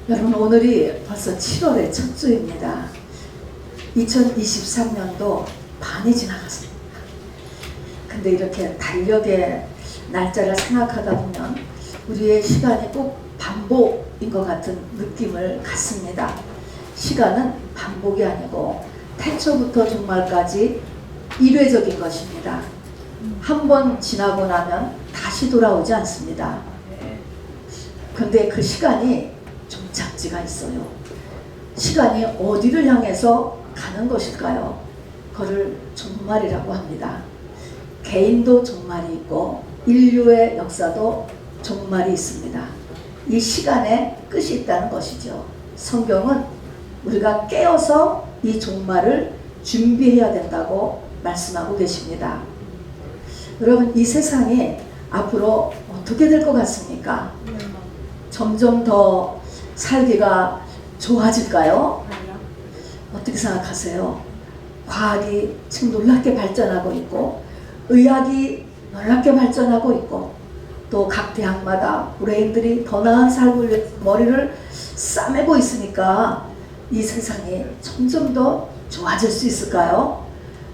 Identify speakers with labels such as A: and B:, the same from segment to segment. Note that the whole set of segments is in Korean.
A: 여러분, 오늘이 벌써 7월의 첫 주입니다. 2023년도 반이 지나갔습니다. 근데 이렇게 달력의 날짜를 생각하다 보면 우리의 시간이 꼭 반복인 것 같은 느낌을 갖습니다. 시간은 반복이 아니고 태초부터 종말까지 일회적인 것입니다. 한 번 지나고 나면 다시 돌아오지 않습니다. 근데 그 시간이 종착지가 있어요. 시간이 어디를 향해서 가는 것일까요? 그거를 종말이라고 합니다. 개인도 종말이 있고 인류의 역사도 종말이 있습니다. 이 시간에 끝이 있다는 것이죠. 성경은 우리가 깨어서 이 종말을 준비해야 된다고 말씀하고 계십니다. 여러분, 이 세상이 앞으로 어떻게 될 것 같습니까? 점점 더 살기가 좋아질까요? 어떻게 생각하세요? 과학이 지금 놀랍게 발전하고 있고 의학이 놀랍게 발전하고 있고 또 각 대학마다 브레인들이 더 나은 삶을 위해 머리를 싸매고 있으니까 이 세상이 점점 더 좋아질 수 있을까요?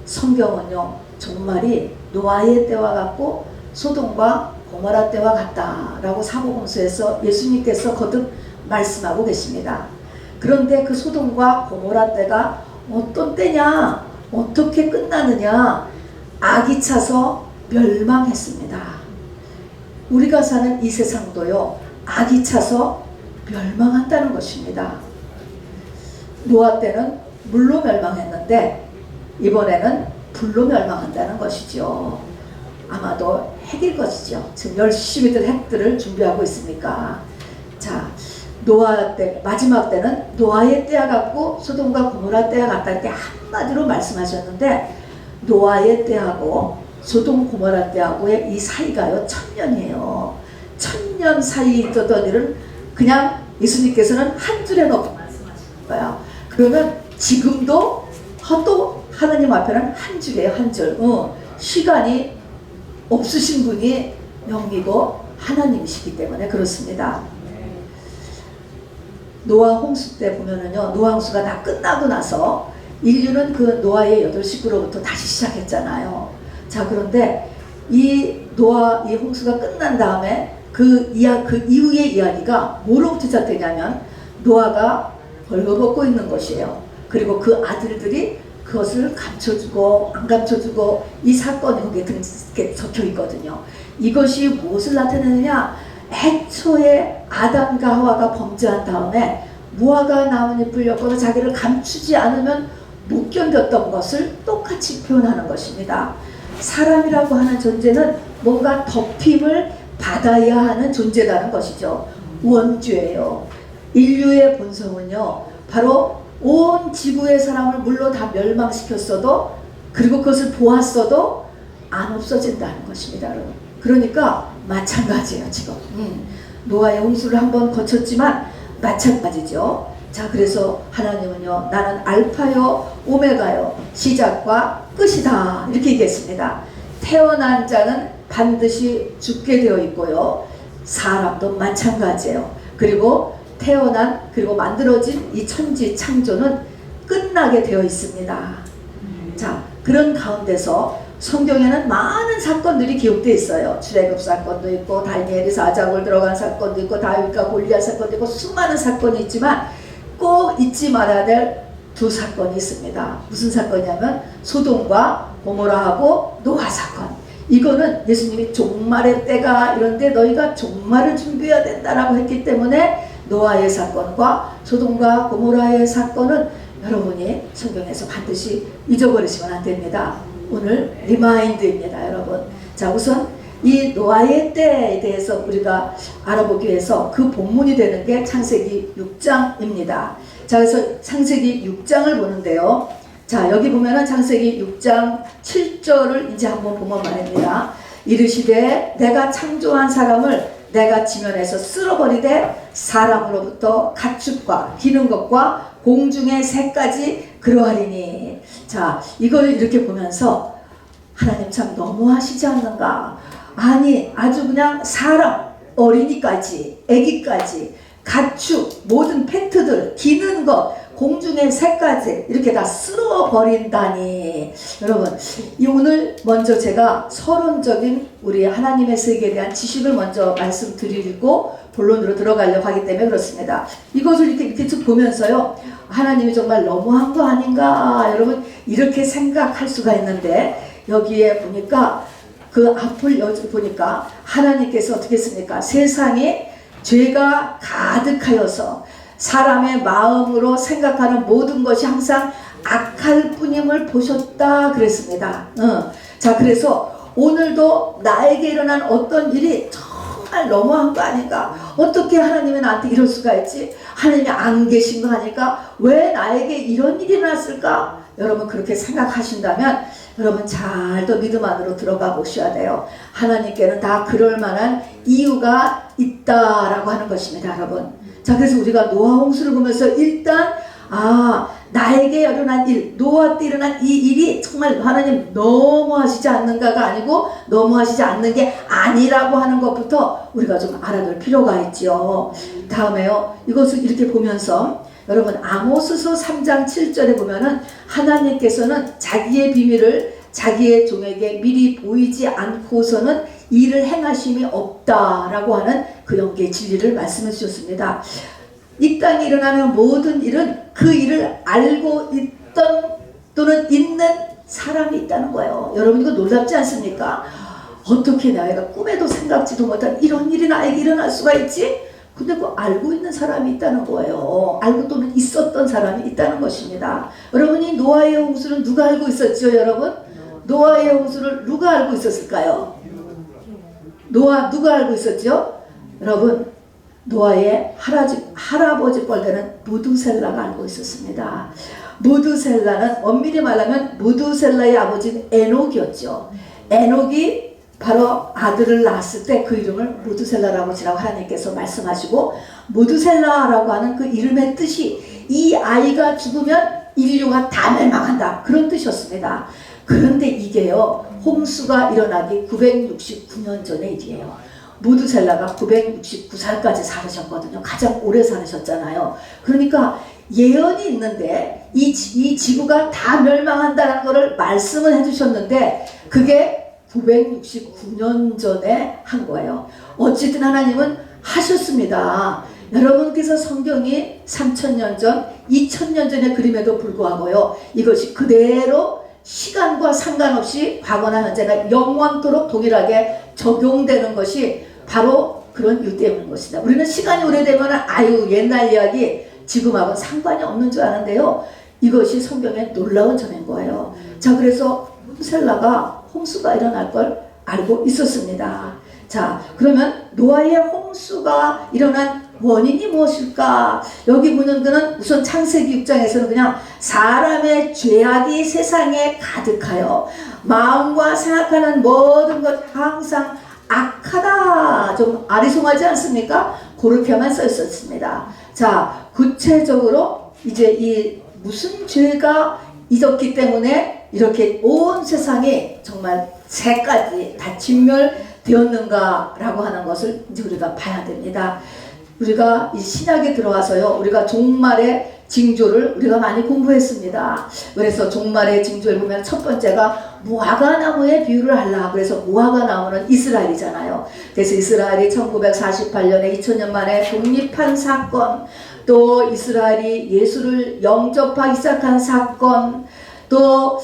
A: 성경은요, 종말이 노아의 때와 같고 소돔과 고모라 때와 같다라고 사복음서에서 예수님께서 거듭 말씀하고 계십니다. 그런데 그 소돔과 고모라 때가 어떤 때냐, 어떻게 끝나느냐, 악이 차서 멸망했습니다. 우리가 사는 이 세상도요, 악이 차서 멸망한다는 것입니다. 노아 때는 물로 멸망했는데 이번에는 불로 멸망한다는 것이죠. 아마도 핵일 것이죠. 지금 열심히들 핵들을 준비하고 있으니까. 자, 노아 때, 마지막 때는 노아의 때와 같고 소돔과 고모라 때와 같다 이렇게 한마디로 말씀하셨는데 노아의 때하고 소돔 고모라 때하고의 이 사이가요 1000년이에요. 1000년 사이에 있었던 일은 그냥 예수님께서는 한 줄에 넣고 말씀하시는 거예요. 그러면 지금도 또 하나님 앞에는 한 줄이에요. 한 줄. 시간이 없으신 분이 영이고 하나님이시기 때문에 그렇습니다. 노아 홍수 때 보면은요, 노아 홍수가 다 끝나고 나서 인류는 그 노아의 8식구로부터 다시 시작했잖아요. 자, 그런데 이 노아 이 홍수가 끝난 다음에 그 이후의 이야기가 뭐로부터 시작되냐면 노아가 벌거벗고 있는 것이에요. 그리고 그 아들들이 그것을 감춰주고 안 감춰주고 이 사건이 거기에 적혀 있거든요. 이것이 무엇을 나타내느냐? 애초에 아담과 하와가 범죄한 다음에 무화과 나뭇잎을 엮어서 자기를 감추지 않으면 못 견뎠던 것을 똑같이 표현하는 것입니다. 사람이라고 하는 존재는 뭔가 덮임을 받아야 하는 존재라는 것이죠. 원죄예요. 인류의 본성은요, 바로 온 지구의 사람을 물로 다 멸망시켰어도 그리고 그것을 보았어도 안 없어진다는 것입니다. 여러분. 그러니까 마찬가지예요. 지금 노아의 홍수를 한번 거쳤지만 마찬가지죠. 자, 그래서 하나님은요, 나는 알파요 오메가요 시작과 끝이다 이렇게 얘기했습니다. 태어난 자는 반드시 죽게 되어 있고요, 사람도 마찬가지예요. 그리고 태어난 그리고 만들어진 이 천지 창조는 끝나게 되어 있습니다. 자, 그런 가운데서 성경에는 많은 사건들이 기록되어 있어요. 출애굽 사건도 있고 다니엘이 사자굴 들어간 사건도 있고 다윗과 골리앗 사건도 있고 수많은 사건이 있지만 꼭 잊지 말아야 될 두 사건이 있습니다. 무슨 사건이냐면 소돔과 고모라하고 노아 사건. 이거는 예수님이 종말의 때가 이런데 너희가 종말을 준비해야 된다라고 했기 때문에 노아의 사건과 소돔과 고모라의 사건은 여러분이 성경에서 반드시 잊어버리시면 안 됩니다. 오늘 리마인드입니다, 여러분. 자, 우선 이 노아의 때에 대해서 우리가 알아보기 위해서 그 본문이 되는 게 창세기 6장입니다. 자, 그래서 창세기 6장을 보는데요. 자, 여기 보면은 창세기 6장 7절을 이제 한번 보면 말입니다. 이르시되 내가 창조한 사람을 내가 지면에서 쓸어버리되 사람으로부터 가축과 기는 것과 공중의 새까지 그러하리니. 자, 이걸 이렇게 보면서 하나님 참 너무하시지 않는가? 아니, 아주 그냥 사람, 어린이까지, 아기까지 가축, 모든 페트들, 기는 것, 공중의 새까지 이렇게 다 쓸어버린다니. 여러분, 이 오늘 먼저 제가 서론적인 우리 하나님의 세계에 대한 지식을 먼저 말씀드리고 본론으로 들어가려고 하기 때문에 그렇습니다. 이것을 이렇게 쭉 보면서요, 하나님이 정말 너무한 거 아닌가, 여러분 이렇게 생각할 수가 있는데, 여기에 보니까 그 앞을 보니까 하나님께서 어떻게 했습니까? 세상에 죄가 가득하여서 사람의 마음으로 생각하는 모든 것이 항상 악할 뿐임을 보셨다 그랬습니다. 자, 그래서 오늘도 나에게 일어난 어떤 일이 정말 너무한 거 아닌가? 어떻게 하나님이 나한테 이럴 수가 있지? 하나님이 안 계신 거 아닐까? 왜 나에게 이런 일이 났을까? 여러분 그렇게 생각하신다면 여러분 잘 더 믿음 안으로 들어가 보셔야 돼요. 하나님께는 다 그럴 만한 이유가 있다라고 하는 것입니다, 여러분. 자, 그래서 우리가 노아 홍수를 보면서 일단 나에게 일어난 일, 노아 때 일어난 이 일이 정말 하나님 너무하시지 않는가가 아니고 너무하시지 않는 게 아니라고 하는 것부터 우리가 좀 알아둘 필요가 있지요. 다음에요, 이것을 이렇게 보면서 여러분 아모스서 3장 7절에 보면은 하나님께서는 자기의 비밀을 자기의 종에게 미리 보이지 않고서는 일을 행하심이 없다라고 하는 그 영계의 진리를 말씀해 주셨습니다. 이 땅에 일어나는 모든 일은 그 일을 알고 있던 또는 있는 사람이 있다는 거예요. 여러분 이거 놀랍지 않습니까? 어떻게 내가 꿈에도 생각지도 못한 이런 일이 나에게 일어날 수가 있지? 근데 그 알고 있는 사람이 있다는 거예요. 알고 또는 있었던 사람이 있다는 것입니다. 여러분이 노아의 홍수를 누가 알고 있었죠, 여러분? 노아의 홍수를 누가 알고 있었을까요? 누가 알고 있었죠? 여러분, 노아의 할아버지 뻘되는 무두셀라가 알고 있었습니다. 무두셀라는 엄밀히 말하면 무두셀라의 아버지는 에녹이었죠. 에녹이 바로 아들을 낳았을 때 그 이름을 무두셀라라고 지라고 하나님께서 말씀하시고, 무두셀라라고 하는 그 이름의 뜻이 이 아이가 죽으면 인류가 다 멸망한다, 그런 뜻이었습니다. 그런데 이게요, 홍수가 일어나기 969년 전의 일이에요. 무두셀라가 969살까지 살으셨거든요. 가장 오래 살으셨잖아요. 그러니까 예언이 있는데 이 지구가 다 멸망한다는 것을 말씀을 해주셨는데 그게 969년 전에 한 거예요. 어쨌든 하나님은 하셨습니다. 여러분께서 성경이 3000년 전, 2000년 전의 그림에도 불구하고요, 이것이 그대로 시간과 상관없이 과거나 현재나 영원토록 동일하게 적용되는 것이 바로 그런 이유 때문인 것이다. 우리는 시간이 오래되면 옛날 이야기 지금하고는 상관이 없는 줄 아는데요, 이것이 성경의 놀라운 점인 거예요. 자, 그래서 무두셀라가 홍수가 일어날 걸 알고 있었습니다. 자, 그러면 노아의 홍수가 일어난 원인이 무엇일까? 여기 보는 것은 우선 창세기 6장에서는 그냥 사람의 죄악이 세상에 가득하여 마음과 생각하는 모든 것 항상 악하다, 좀 아리송하지 않습니까? 그렇게만 써 있었습니다. 자, 구체적으로 이제 이 무슨 죄가 있었기 때문에 이렇게 온 세상이 정말 새까지 다 진멸되었는가 라고 하는 것을 이제 우리가 봐야 됩니다. 우리가 이 신약에 들어와서요, 우리가 종말의 징조를 우리가 많이 공부했습니다. 그래서 종말의 징조를 보면 첫 번째가 무화과나무의 비유를 하려. 그래서 무화과나무는 이스라엘이잖아요. 그래서 이스라엘이 1948년에 2000년 만에 독립한 사건, 또 이스라엘이 예수를 영접하기 시작한 사건, 또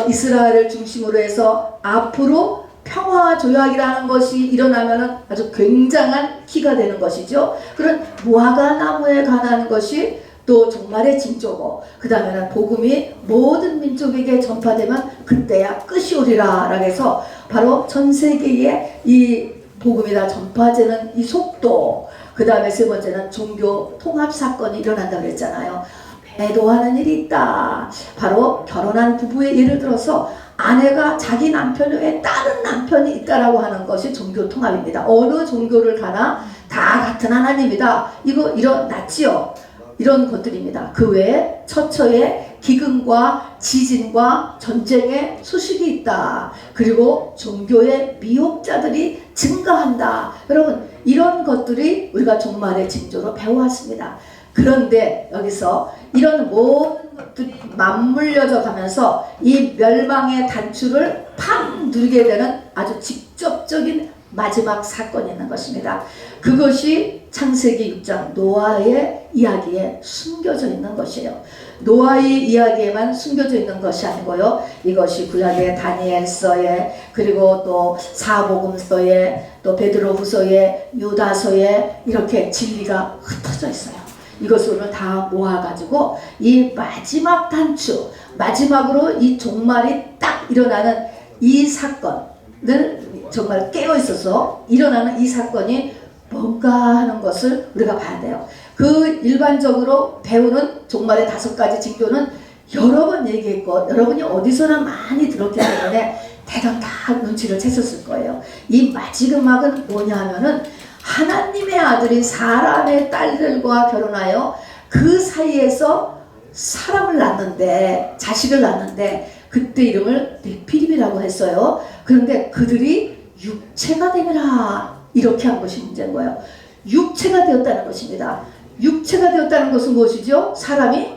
A: 이스라엘을 중심으로 해서 앞으로 평화 조약이라는 것이 일어나면 아주 굉장한 키가 되는 것이죠. 그런 무화과나무에 관한 것이 또 종말의 징조고, 그 다음에는 복음이 모든 민족에게 전파되면 그때야 끝이 오리라 라고 해서 바로 전 세계에 이 복음이 다 전파되는 이 속도, 그 다음에 세 번째는 종교 통합 사건이 일어난다고 그랬잖아요. 배도하는 일이 있다. 바로 결혼한 부부의 예를 들어서 아내가 자기 남편 외에 다른 남편이 있다라고 하는 것이 종교 통합입니다. 어느 종교를 가나 다 같은 하나님이다. 이거 일어났지요. 이런 것들입니다. 그 외에 처처에 기근과 지진과 전쟁의 소식이 있다. 그리고 종교의 미혹자들이 증가한다. 여러분, 이런 것들이 우리가 종말의 징조로 배워왔습니다. 그런데 여기서 이런 모든 것들이 맞물려져 가면서 이 멸망의 단추를 팍 누르게 되는 아주 직접적인 마지막 사건이 있는 것입니다. 그것이 창세기 6장 노아의 이야기에 숨겨져 있는 것이에요. 노아의 이야기에만 숨겨져 있는 것이 아니고요. 이것이 구약의 다니엘서에, 그리고 또 사복음서에, 또 베드로후서에, 유다서에 이렇게 진리가 흩어져 있어요. 이것을 오늘 다 모아가지고 이 마지막 단추, 마지막으로 이 종말이 딱 일어나는 이 사건을 정말 깨어있어서 일어나는 이 사건이 뭔가 하는 것을 우리가 봐야 돼요. 그 일반적으로 배우는 종말의 5가지 징조는 여러 번 얘기했고 여러분이 어디서나 많이 들었기 때문에 대강 다 눈치를 챘었을 거예요. 이 마지막은 뭐냐 하면은 하나님의 아들이 사람의 딸들과 결혼하여 그 사이에서 사람을 낳는데, 자식을 낳는데 그때 이름을 네피림이라고 했어요. 그런데 그들이 육체가 되느라 이렇게 한 것이 문제인 거예요. 육체가 되었다는 것입니다. 육체가 되었다는 것은 무엇이죠? 사람이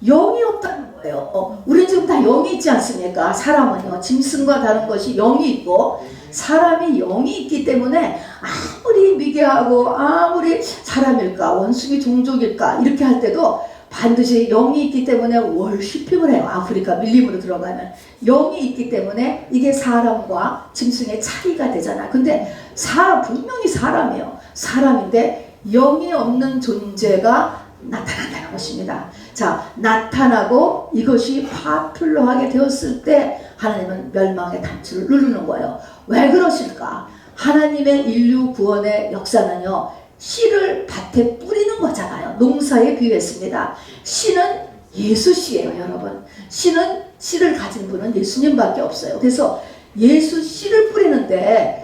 A: 영이 없다는 거예요. 우리는 지금 다 영이 있지 않습니까? 사람은요, 짐승과 다른 것이 영이 있고, 사람이 영이 있기 때문에 아무리 미개하고 아무리 사람일까 원숭이 종족일까 이렇게 할 때도 반드시 영이 있기 때문에 월시핑을 해요. 아프리카 밀림으로 들어가면 영이 있기 때문에 이게 사람과 짐승의 차이가 되잖아. 근데 분명히 사람이에요. 사람인데 영이 없는 존재가 나타난다는 것입니다. 자, 나타나고 이것이 파퓰러하게 되었을 때 하나님은 멸망의 단추를 누르는 거예요. 왜 그러실까? 하나님의 인류 구원의 역사는요, 씨를 밭에 뿌리는 거잖아요. 농사에 비유했습니다. 씨는 예수 씨예요, 여러분. 씨를 가진 분은 예수님밖에 없어요. 그래서 예수 씨를 뿌리는데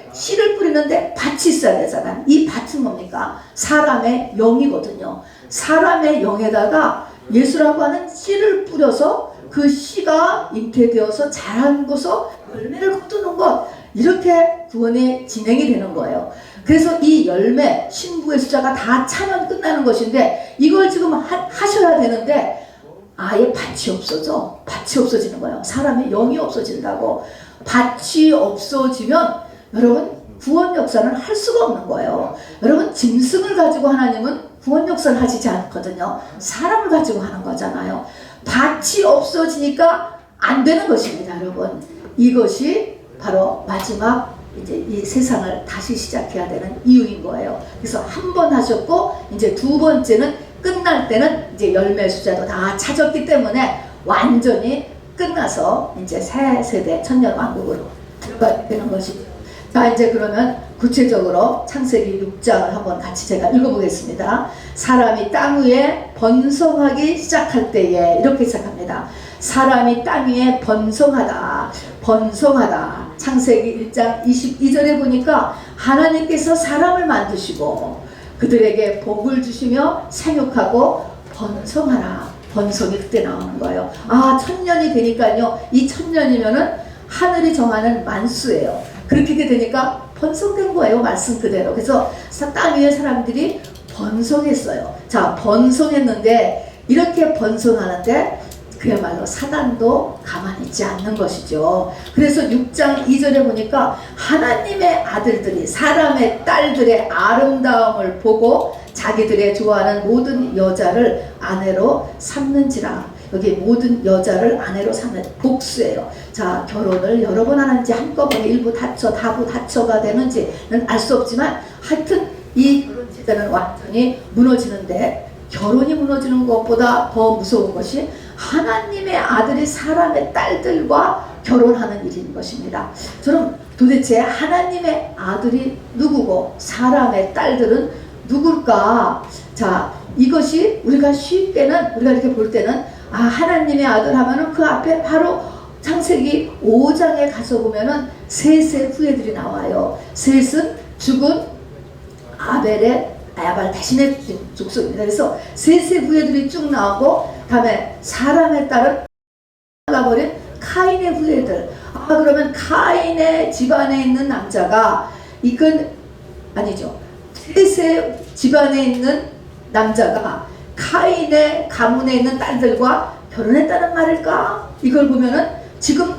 A: 밭이 있어야 되잖아요. 이 밭은 뭡니까? 사람의 영이거든요. 사람의 영에다가 예수라고 하는 씨를 뿌려서 그 씨가 잉태되어서 자란 곳에서 열매를 거두는 것, 이렇게 구원이 진행이 되는 거예요. 그래서 이 열매, 신부의 숫자가 다 차면 끝나는 것인데 이걸 지금 하셔야 되는데 아예 밭이 없어져. 밭이 없어지는 거예요. 사람의 영이 없어진다고. 밭이 없어지면 여러분 구원 역사는 할 수가 없는 거예요. 여러분 짐승을 가지고 하나님은 구원 역사를 하시지 않거든요. 사람을 가지고 하는 거잖아요. 밭이 없어지니까 안 되는 것입니다, 여러분. 이것이 바로 마지막 이제 이 세상을 다시 시작해야 되는 이유인 거예요. 그래서 한 번 하셨고 이제 두 번째는 끝날 때는 이제 열매 숫자도 다 찾았기 때문에 완전히 끝나서 이제 새 세대 천년 왕국으로 들어가야 되는 것이죠. 자, 이제 그러면 구체적으로 창세기 6장을 한번 같이 제가 읽어보겠습니다. 사람이 땅 위에 번성하기 시작할 때에 이렇게 시작합니다. 사람이 땅 위에 번성하다. 창세기 1장 22절에 보니까 하나님께서 사람을 만드시고 그들에게 복을 주시며 생육하고 번성하라. 번성이 그때 나오는 거예요. 아, 1000년이 되니까요. 이 1000년이면은 하늘이 정하는 만수예요. 그렇게 되니까 번성된 거예요. 말씀 그대로. 그래서 땅 위에 사람들이 번성했어요. 자, 번성했는데 이렇게 번성하는데 그야말로 사단도 가만히 있지 않는 것이죠. 그래서 6장 2절에 보니까 하나님의 아들들이 사람의 딸들의 아름다움을 보고 자기들의 좋아하는 모든 여자를 아내로 삼는지라. 여기 모든 여자를 아내로 삼는 복수예요. 자, 결혼을 여러 번 하는지 한꺼번에 일부 다처, 다부 다처가 되는지는 알 수 없지만 하여튼 이 결혼 시대는 완전히 무너지는데 결혼이 무너지는 것보다 더 무서운 것이 하나님의 아들이 사람의 딸들과 결혼하는 일인 것입니다. 저는 도대체 하나님의 아들이 누구고 사람의 딸들은 누굴까? 자, 이것이 우리가 쉽게는 우리가 이렇게 볼 때는 아, 하나님의 아들 하면은 그 앞에 바로 창세기 5장에 가서 보면은 셋의 후예들이 나와요. 셋은 죽은 아벨의 야발 대신에 족속입니다. 그래서 셋의 후예들이 쭉 나오고 다음에 사람에 따른 나가버린 카인의 후예들. 아 그러면 카인의 집안에 있는 남자가 이건 아니죠. 셋의 집안에 있는 남자가 카인의 가문에 있는 딸들과 결혼했다는 말일까? 이걸 보면은 지금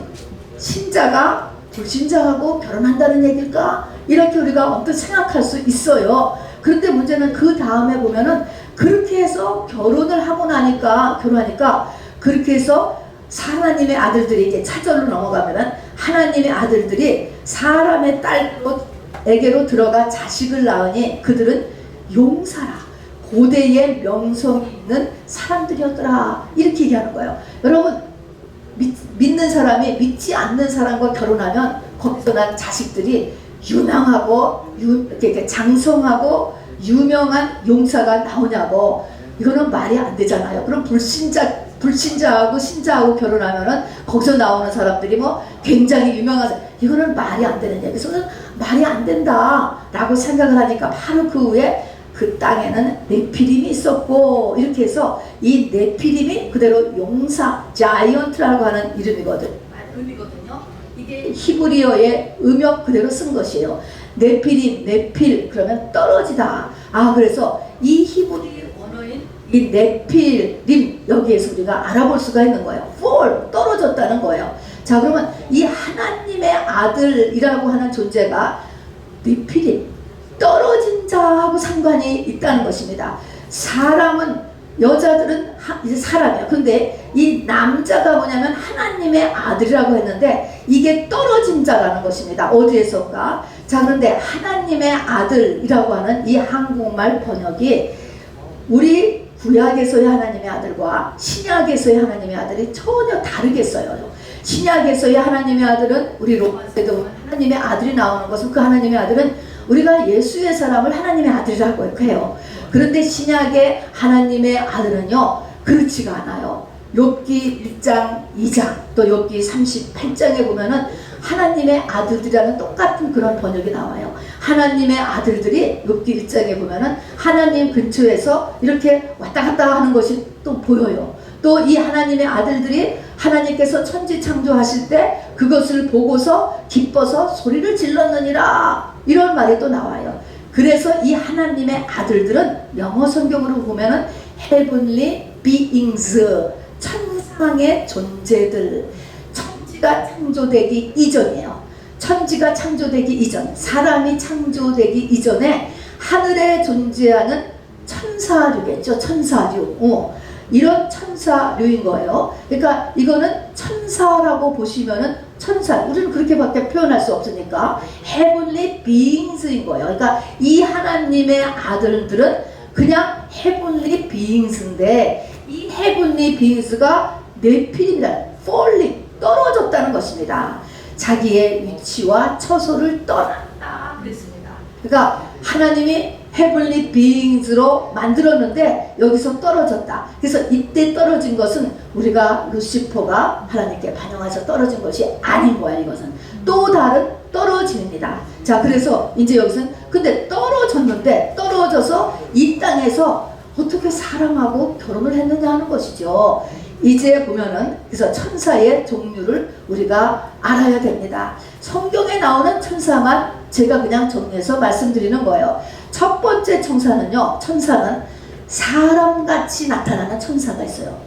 A: 신자가 불신자하고 결혼한다는 얘기일까? 이렇게 우리가 언뜻 생각할 수 있어요. 그런데 문제는 그 다음에 보면은 그렇게 해서 결혼을 하고 나니까 결혼하니까 그렇게 해서 하나님의 아들들이 이제 차절로 넘어가면은 하나님의 아들들이 사람의 딸에게로 들어가 자식을 낳으니 그들은 용사라 고대의 명성이 있는 사람들이었더라 이렇게 얘기하는 거예요. 여러분 믿는 사람이 믿지 않는 사람과 결혼하면 거기서 난 자식들이 유명하고 이렇게 장성하고 유명한 용사가 나오냐고. 이거는 말이 안 되잖아요. 그럼 불신자하고 신자하고 결혼하면은 거기서 나오는 사람들이 뭐 굉장히 유명한 이거는 말이 안 되는 얘기. 그래서 말이 안 된다라고 생각을 하니까 바로 그 후에 그 땅에는 네피림이 있었고 이렇게 해서 이 네피림이 그대로 용사 자이언트라고 하는 의미거든요. 이게 히브리어의 음역 그대로 쓴 것이에요. 네피림, 네필 그러면 떨어지다. 아 그래서 이 히브리 언어인 이 네필림 여기에서 우리가 알아볼 수가 있는 거예요. fall 떨어졌다는 거예요. 자 그러면 이 하나님의 아들이라고 하는 존재가 네피림 떨어진 자하고 상관이 있다는 것입니다. 사람은 여자들은 이제 사람이야. 근데 이 남자가 뭐냐면 하나님의 아들이라고 했는데 이게 떨어진 자라는 것입니다. 어디에서인가? 자 그런데 하나님의 아들이라고 하는 이 한국말 번역이 우리 구약에서의 하나님의 아들과 신약에서의 하나님의 아들이 전혀 다르게 써요. 신약에서의 하나님의 아들은 우리 로마서에도 하나님의 아들이 나오는 것은 그 하나님의 아들은 우리가 예수의 사람을 하나님의 아들이라고 해요. 그런데 신약의 하나님의 아들은요 그렇지가 않아요. 욥기 1장 2장 또 욥기 38장에 보면은 하나님의 아들들이라는 똑같은 그런 번역이 나와요. 하나님의 아들들이 욥기 1장에 보면은 하나님 근처에서 이렇게 왔다 갔다 하는 것이 또 보여요. 또 이 하나님의 아들들이 하나님께서 천지 창조하실 때 그것을 보고서 기뻐서 소리를 질렀느니라 이런 말이 또 나와요. 그래서 이 하나님의 아들들은 영어 성경으로 보면은 heavenly beings 천상의 존재들. 천지가 창조되기 이전이에요. 천지가 창조되기 이전, 사람이 창조되기 이전에 하늘에 존재하는 천사류겠죠. 천사류. 이런 천사류인 거예요. 그러니까 이거는 천사라고 보시면은 천사, 우리는 그렇게밖에 표현할 수 없으니까 heavenly beings인 거예요. 그러니까 이 하나님의 아들들은 그냥 heavenly beings인데 이 heavenly beings가 네필입니다. falling, 떨어졌다는 것입니다. 자기의 위치와 처소를 떠났다 그랬습니다. 그러니까 하나님이 heavenly beings로 만들었는데 여기서 떨어졌다. 그래서 이때 떨어진 것은 우리가 루시퍼가 하나님께 반영해서 떨어진 것이 아닌 거야. 이것은 또 다른 떨어짐입니다. 자 그래서 이제 여기서는 근데 떨어졌는데 떨어져서 이 땅에서 어떻게 사람하고 결혼을 했느냐 하는 것이죠. 이제 보면은 그래서 천사의 종류를 우리가 알아야 됩니다. 성경에 나오는 천사만 제가 그냥 정리해서 말씀드리는 거예요. 첫 번째 천사는 사람같이 나타나는 천사가 있어요.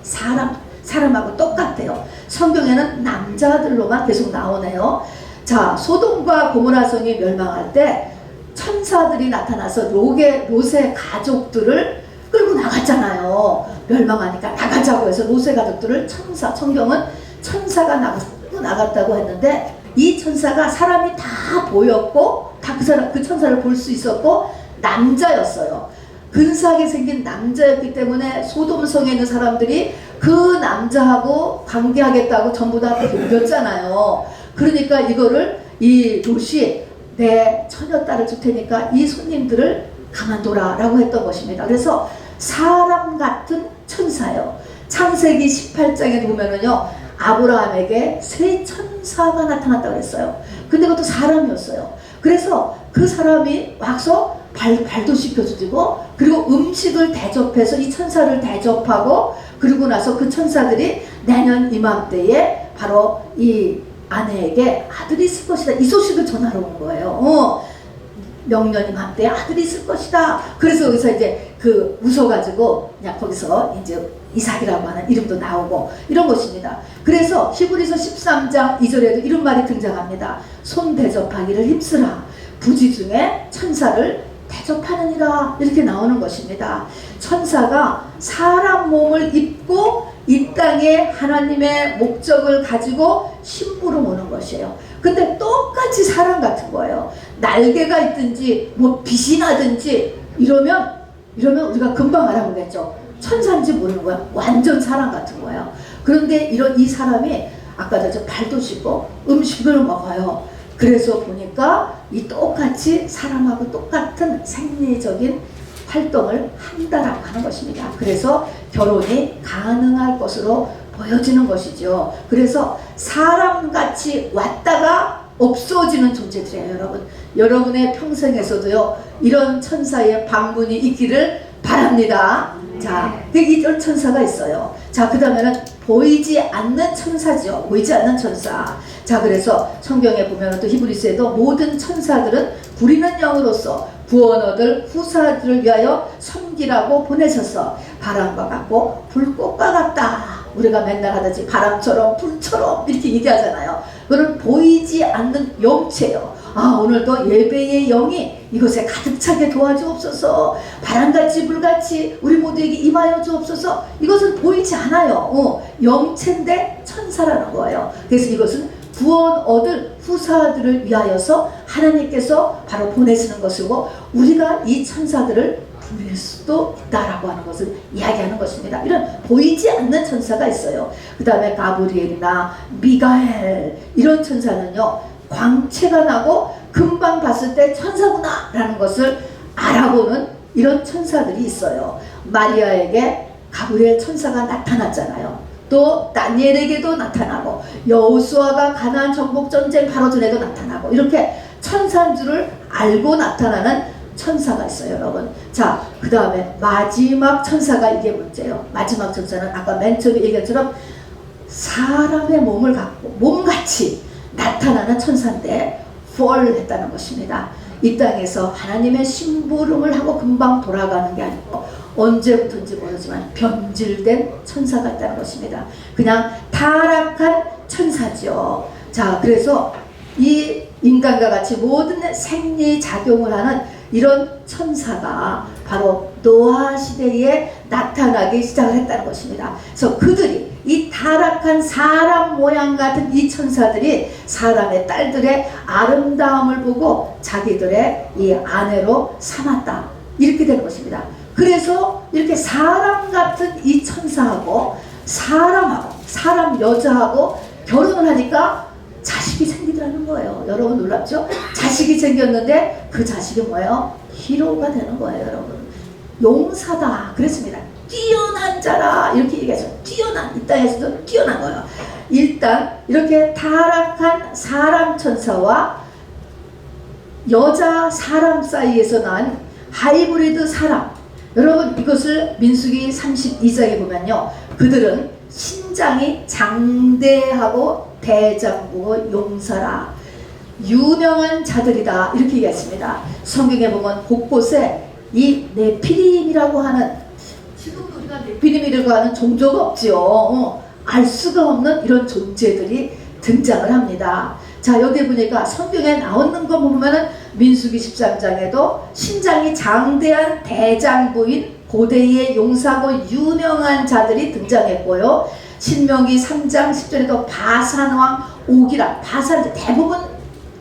A: 사람하고 똑같아요. 성경에는 남자들로만 계속 나오네요. 자, 소돔과 고모라 성이 멸망할 때 천사들이 나타나서 롯의 가족들을 끌고 나갔잖아요. 멸망하니까 나가자고 해서 롯의 가족들을 성경은 천사가 끌고 나갔다고 했는데 이 천사가 사람이 다 보였고 다 그 천사를 볼 수 있었고 남자였어요. 근사하게 생긴 남자였기 때문에 소돔성에 있는 사람들이 그 남자하고 관계하겠다고 전부 다 돌렸잖아요. 그러니까 이거를 이 롯이 내 처녀딸을 줄 테니까 이 손님들을 가만둬라 라고 했던 것입니다. 그래서 사람 같은 천사예요. 창세기 18장에 보면은요 아브라함에게 새 천사가 나타났다고 했어요. 근데 그것도 사람이었어요. 그래서 그 사람이 와서 발도 씻겨주고, 그리고 음식을 대접해서 이 천사를 대접하고, 그리고 나서 그 천사들이 내년 이맘때에 바로 이 아내에게 아들이 있을 것이다, 이 소식을 전하러 온 거예요. 명년 이맘때 아들이 있을 것이다. 그래서 여기서 이제 그 웃어가지고 그냥 거기서 이제 이삭이라고 하는 이름도 나오고 이런 것입니다. 그래서 히브리서 13장 2절에도 이런 말이 등장합니다. 손 대접하기를 힘쓰라. 부지 중에 천사를 대접하느니라. 이렇게 나오는 것입니다. 천사가 사람 몸을 입고 이 땅에 하나님의 목적을 가지고 심부름 오는 것이에요. 근데 똑같이 사람 같은 거예요. 날개가 있든지 뭐 빛이 나든지 이러면 우리가 금방 알아보겠죠. 천사인지 모르는 거야. 완전 사람 같은 거예요. 그런데 이 사람이 아까 저 발도 씻고 음식을 먹어요. 그래서 보니까 이 똑같이 사람하고 똑같은 생리적인 활동을 한다라고 하는 것입니다. 그래서 결혼이 가능할 것으로 보여지는 것이죠. 그래서 사람같이 왔다가 없어지는 존재들이에요. 여러분, 여러분의 평생에서도요 이런 천사의 방문이 있기를 바랍니다. 자, 이런 천사가 있어요. 자, 그 다음에는 보이지 않는 천사죠. 보이지 않는 천사. 자, 그래서 성경에 보면 또 히브리서에도 모든 천사들은 부리는 영으로서 구원 얻을 후사들을 위하여 섬기라고 보내셔서 바람과 같고 불꽃과 같다. 우리가 맨날 하듯이 바람처럼 불처럼 이렇게 얘기하잖아요. 그건 보이지 않는 영체예요. 아, 오늘도 예배의 영이 이곳에 가득 차게 도와주옵소서. 바람같이 불같이 우리 모두에게 임하여 주옵소서. 이것은 보이지 않아요. 영체인데 천사라는 거예요. 그래서 이것은 구원 얻을 후사들을 위하여서 하나님께서 바로 보내시는 것이고, 우리가 이 천사들을 부릴 수도 있다라고 하는 것을 이야기하는 것입니다. 이런 보이지 않는 천사가 있어요. 그 다음에 가브리엘이나 미가엘, 이런 천사는요 광채가 나고 금방 봤을 때 천사구나 라는 것을 알아보는 이런 천사들이 있어요. 마리아에게 가브리엘 천사가 나타났잖아요. 또 다니엘에게도 나타나고, 여호수아가 가나안 정복 전쟁 바로 전에도 나타나고, 이렇게 천사인 줄을 알고 나타나는 천사가 있어요, 여러분. 자, 그 다음에 마지막 천사가, 이게 문제예요. 마지막 천사는 아까 맨 처음에 얘기했처럼 사람의 몸을 갖고 몸같이 나타나는 천사인데 fall 했다는 것입니다. 이 땅에서 하나님의 심부름을 하고 금방 돌아가는 게 아니고 언제부터인지 모르지만 변질된 천사가 있다는 것입니다. 그냥 타락한 천사죠. 자, 그래서 이 인간과 같이 모든 생리작용을 하는 이런 천사가 바로 노아 시대에 나타나기 시작을 했다는 것입니다. 그래서 그들이, 이 타락한 사람 모양 같은 이 천사들이 사람의 딸들의 아름다움을 보고 자기들의 이 아내로 삼았다, 이렇게 된 것입니다. 그래서 이렇게 사람 같은 이 천사하고 사람 여자하고 결혼을 하니까 자식이 생기더라는 거예요. 여러분 놀랍죠? 자식이 생겼는데 그 자식이 뭐예요? 히로가 되는 거예요, 여러분. 용사다 그랬습니다. 뛰어난 자라 이렇게 얘기하죠. 뛰어난, 이 땅에서도 뛰어난 거예요. 일단 이렇게 타락한 사람 천사와 여자 사람 사이에서 난 하이브리드 사람, 여러분 이것을 민수기 32장에 보면요, 그들은 신장이 장대하고 대장부고 용사라, 유명한 자들이다, 이렇게 얘기했습니다. 성경에 보면 곳곳에 이 네피림이라고 하는, 지금도 우리가 네피림이라고 하는 종교가 없지요. 알 수가 없는 이런 존재들이 등장을 합니다. 자, 여기 보니까 성경에 나오는 거 보면은 민수기 13장에도 신장이 장대한 대장부인 고대의 용사고 유명한 자들이 등장했고요. 신명기 3장 10절에도 바산왕 옥이라, 바산 대부분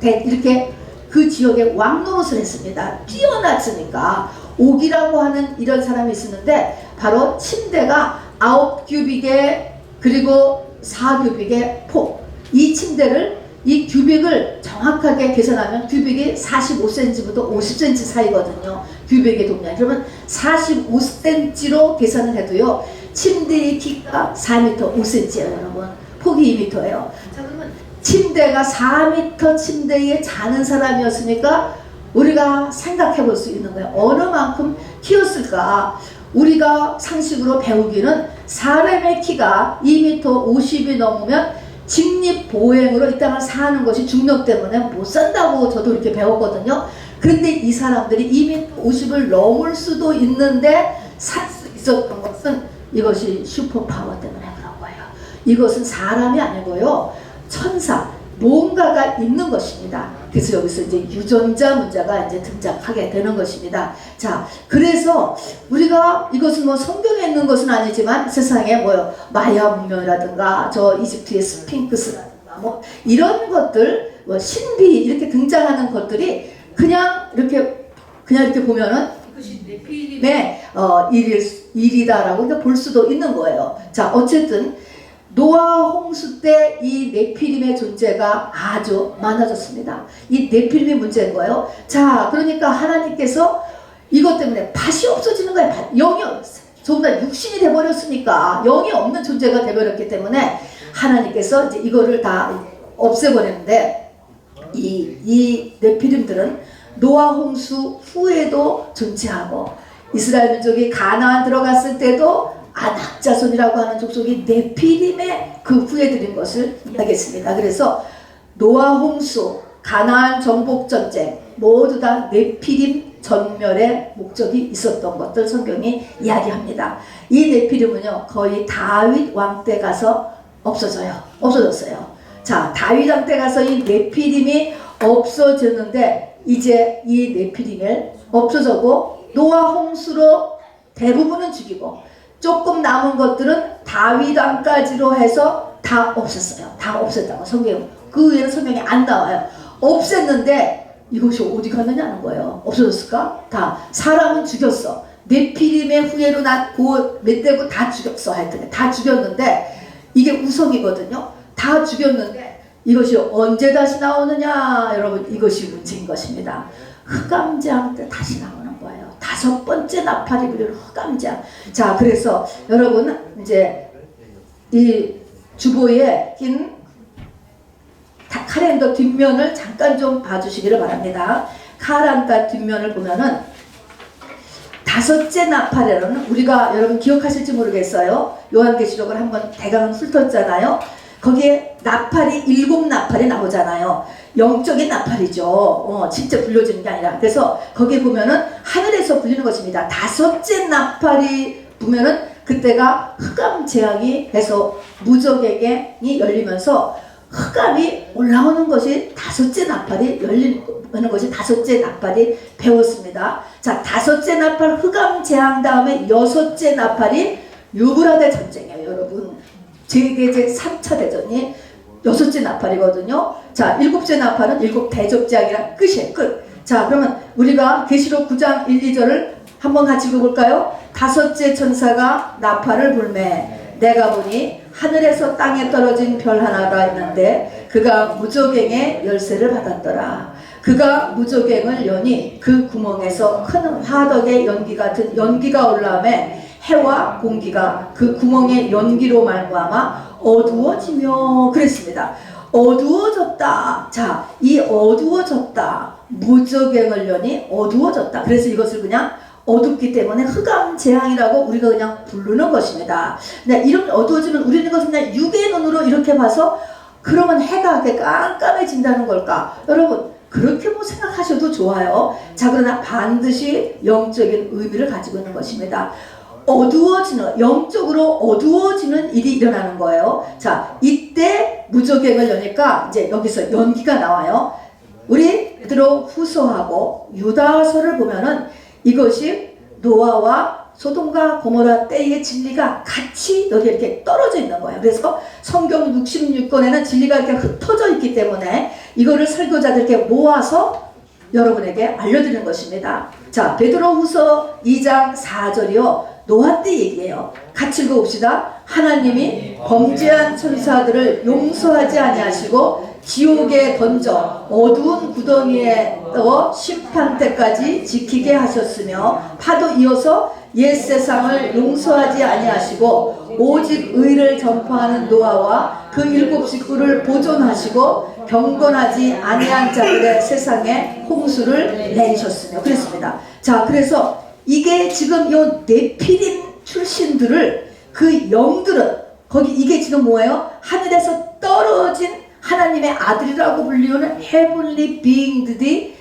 A: 이렇게 그 지역에 왕 노릇을 했습니다. 뛰어났으니까. 옥이라고 하는 이런 사람이 있었는데 바로 침대가 9규빅에 그리고 4규빅의 폭, 이 침대를, 이 규빅을 정확하게 계산하면 규빅이 45cm부터 50cm 사이거든요. 규빅의 동량. 그러면 45cm로 계산을 해도요, 침대의 키가 4m 5cm예요, 여러분. 폭이 2m예요. 자, 그러면 침대가 4m 침대에 자는 사람이었으니까 우리가 생각해 볼 수 있는 거예요. 어느 만큼 키웠을까? 우리가 상식으로 배우기는 사람의 키가 2m 50이 넘으면 직립보행으로 이 땅을 사는 것이 중력 때문에 못 산다고 저도 이렇게 배웠거든요. 그런데 이 사람들이 2m 50을 넘을 수도 있는데 살 수 있었던 것은 이것이 슈퍼파워 때문에 그런 거예요. 이것은 사람이 아니고요, 천사, 뭔가가 있는 것입니다. 그래서 여기서 이제 유전자 문제가 이제 등장하게 되는 것입니다. 자, 그래서 우리가 이것은 뭐 성경에 있는 것은 아니지만 세상에 뭐요, 마야 문명이라든가 저 이집트의 스핑크스라든가 뭐 이런 것들, 뭐 신비 이렇게 등장하는 것들이 그냥 이렇게 보면은 이것이 네피림의 일이다라고 볼 수도 있는 거예요. 자, 어쨌든 노아 홍수 때 이 네피림의 존재가 아주 많아졌습니다. 이 네피림이 문제인 거예요. 자, 그러니까 하나님께서 이것 때문에 밭이 없어지는 거예요. 영이 없어요. 전부 다 육신이 돼버렸으니까 영이 없는 존재가 돼버렸기 때문에 하나님께서 이제 이거를 다 없애버렸는데, 이 네피림들은 노아 홍수 후에도 존재하고, 이스라엘 민족이 가나안 들어갔을 때도 아낙 자손이라고 하는 족속이 네피림의 그 후예들인 것을 이야기했습니다. 그래서 노아 홍수, 가나안 정복 전쟁 모두 다 네피림 전멸의 목적이 있었던 것들 성경이 이야기합니다. 이 네피림은요, 거의 다윗 왕 때 가서 없어졌어요. 자, 다윗 왕 때 가서 이 네피림이 없어졌는데, 이제 이 네피림이 없어졌고 노아 홍수로 대부분은 죽이고 조금 남은 것들은 다윗 왕까지로 해서 다 없었어요. 다 없앴다고 성경, 그 외에는 성경이 안 나와요. 없앴는데 이것이 어디 갔느냐는 거예요. 없어졌을까? 다 사람은 죽였어. 네피림의 후예로 낳고 멧되고 다 죽였어. 하여튼 다 죽였는데, 이게 우성이거든요. 다 죽였는데 이것이 언제 다시 나오느냐, 여러분, 이것이 문제인 것입니다. 흑암재앙 때 다시 나오는 거예요. 5번째 나팔이 불리는 흑암재앙. 자, 그래서 여러분 이제 이 주보에 낀 카렌더 뒷면을 잠깐 좀 봐주시기를 바랍니다. 카렌더 뒷면을 보면은 5째 나팔에는 우리가 여러분 기억하실지 모르겠어요. 요한계시록을 한번 대강 훑었잖아요. 거기에 나팔이 7나팔이 나오잖아요. 영적인 나팔이죠. 직접 불려지는 게 아니라. 그래서 거기에 보면은 하늘에서 불리는 것입니다. 5째 나팔이 보면은 그때가 흑암 재앙이 해서 무적에게 열리면서 흑암이 올라오는 것이 5째 나팔이 열리는 것이 5째 나팔이 배웠습니다. 자, 5째 나팔 흑암 재앙 다음에 6째 나팔이 유브라데 전쟁이에요, 여러분. 세계제 3차 대전이 6째 나팔이거든요. 자, 7째 나팔은 7대접재앙이랑 끝이에요. 끝. 자, 그러면 우리가 계시록 9장 1, 2절을 한번 같이 읽어볼까요? 5째 천사가 나팔을 불매 내가 보니 하늘에서 땅에 떨어진 별 하나가 있는데 그가 무저갱의 열쇠를 받았더라. 그가 무저갱을 여니 그 구멍에서 큰 화덕의 연기 같은 연기가 올라오매 해와 공기가 그 구멍의 연기로 말미암아 어두워지며 그랬습니다. 어두워졌다. 자, 이 어두워졌다. 무저갱을 여니 어두워졌다. 그래서 이것을 그냥 어둡기 때문에 흑암 재앙이라고 우리가 그냥 부르는 것입니다. 근데 이런 어두워지면 우리는 이것을 그냥 육의 눈으로 이렇게 봐서 그러면 해가 이렇게 깜깜해진다는 걸까? 여러분, 그렇게 뭐 생각하셔도 좋아요. 자, 그러나 반드시 영적인 의미를 가지고 있는 것입니다. 어두워지는, 영적으로 어두워지는 일이 일어나는 거예요. 자, 이때 무저갱을 여니까 이제 여기서 연기가 나와요. 우리 베드로 후서하고 유다서를 보면은 이것이 노아와 소돔과 고모라 때의 진리가 같이 여기 이렇게 떨어져 있는 거예요. 그래서 성경 66권에는 진리가 이렇게 흩어져 있기 때문에 이거를 설교자들께 모아서 여러분에게 알려드리는 것입니다. 자, 베드로후서 2장 4절이요. 노아 때 얘기해요. 같이 읽어봅시다. 하나님이 범죄한 천사들을 용서하지 아니하시고 지옥에 던져 어두운 구덩이에 넣어 심판 때까지 지키게 하셨으며 파도 이어서 옛 세상을 용서하지 아니하시고 오직 의를 전파하는 노아와 그 7 식구를 보존하시고 경건하지 아니한 자들의 세상에 홍수를 내리셨으며 그랬습니다. 자, 그래서 이게 지금 요 네피림 출신들을 그 영들은 거기 이게 지금 뭐예요? 하늘에서 떨어진 하나님의 아들이라고 불리우는 헤븐리 비잉들이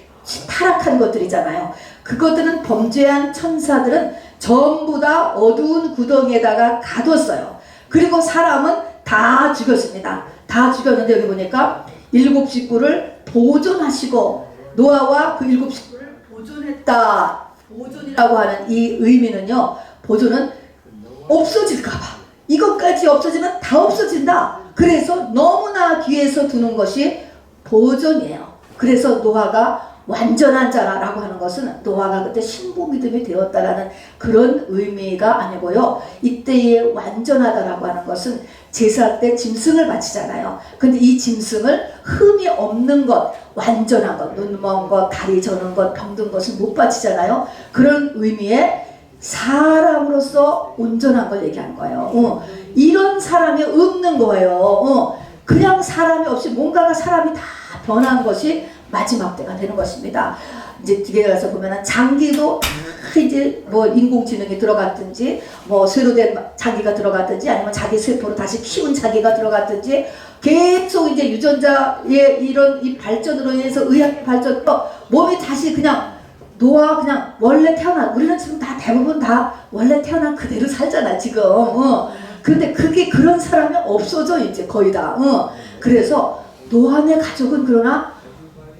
A: 타락한 것들이잖아요. 그것들은 범죄한 천사들은 전부 다 어두운 구덩이에다가 가뒀어요. 그리고 사람은 다 죽였습니다. 다 죽였는데 여기 보니까 7 식구를 보존하시고 노아와 그 7 식구를 보존했다. 보존이라고 하는 이 의미는요. 보존은 없어질까봐. 이것까지 없어지면 다 없어진다. 그래서 너무나 귀해서 두는 것이 보존이에요. 그래서 노아가 완전한 자라고 하는 것은 노아가 그때 신부 믿음이 되었다라는 그런 의미가 아니고요. 이때에 완전하다라고 하는 것은 제사 때 짐승을 바치잖아요. 근데 이 짐승을 흠이 없는 것, 완전한 것, 눈 먼 것, 다리 저는 것, 병든 것은 못 바치잖아요. 그런 의미의 사람으로서 온전한 걸 얘기하는 거예요. 이런 사람이 없는 거예요. 그냥 사람이 없이 뭔가가 사람이 다 변한 것이 마지막 때가 되는 것입니다. 이제 뒤에 가서 보면은 장기도 이제 뭐 인공지능이 들어갔든지 뭐 새로 된 장기가 들어갔든지 아니면 자기 세포로 다시 키운 자기가 들어갔든지 계속 이제 유전자의 이런 이 발전으로 인해서 의학 발전 또 몸이 다시 그냥 노아 그냥 원래 태어난 우리는 지금 다 대부분 다 원래 태어난 그대로 살잖아 지금. 근데 그게 그런 사람이 없어져 이제 거의 다. 그래서 노아의 가족은 그러나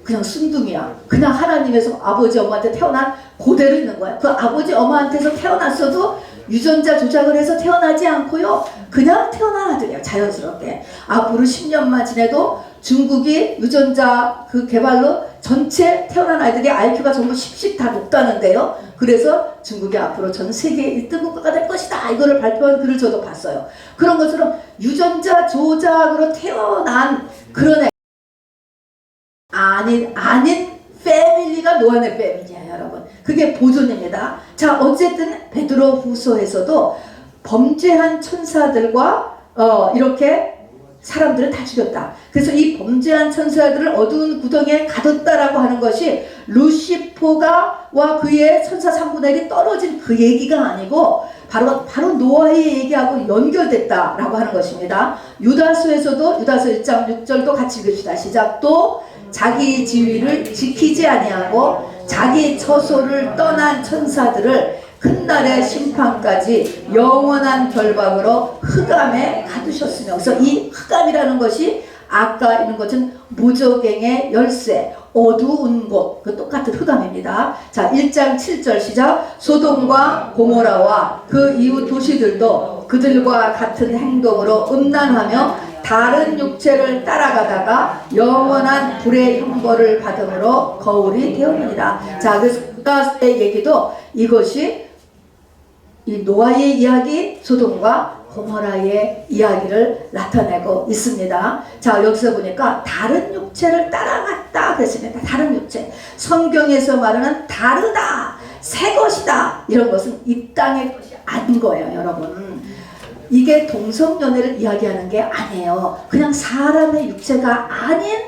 A: 그냥 순둥이야. 그냥 하나님에서 아버지 엄마한테 태어난 그대로 있는 거야. 그 아버지 엄마한테서 태어났어도 유전자 조작을 해서 태어나지 않고요. 그냥 태어난 아들이야. 자연스럽게. 앞으로 10년만 지내도 중국이 유전자 그 개발로 전체 태어난 아이들이 IQ가 전부 10씩 다 높다는데요. 그래서 중국이 앞으로 전 세계 1등 국가가 될 것이다. 이거를 발표한 글을 저도 봤어요. 그런 것처럼 유전자 조작으로 태어난 그런 애 아닌 패밀리가 노아의 패밀리야 여러분. 그게 보존입니다. 자, 어쨌든 베드로 후서에서도 범죄한 천사들과 이렇게 사람들은 다 죽였다. 그래서 이 범죄한 천사들을 어두운 구덩이에 가뒀다라고 하는 것이 루시퍼가 와 그의 천사 3분의 1이 떨어진 그 얘기가 아니고 바로 노아의 얘기하고 연결됐다라고 하는 것입니다. 유다서에서도 유다서 1장 6절도 같이 읽읍시다. 시작. 또 자기 지위를 지키지 아니하고 자기 처소를 떠난 천사들을 큰날의 심판까지 영원한 결박으로 흑암에 가두셨으며, 그래서 이 흑암이라는 것이 아까 있는 것은 무저갱의 열쇠, 어두운 곳, 그 똑같은 흑암입니다. 자, 1장 7절 시작. 소돔과 고모라와 그 이웃 도시들도 그들과 같은 행동으로 음란하며 다른 육체를 따라가다가 영원한 불의 형벌을 받음으로 거울이 되었느니라. 자, 그래서 그다음의 얘기도 이것이 이 노아의 이야기, 소돔과 고모라의 이야기를 나타내고 있습니다. 자, 여기서 보니까 다른 육체를 따라갔다 그랬습니다. 다른 육체. 성경에서 말하는 다르다, 새 것이다, 이런 것은 이 땅의 것이 아닌 거예요, 여러분. 이게 동성연애를 이야기하는 게 아니에요. 그냥 사람의 육체가 아닌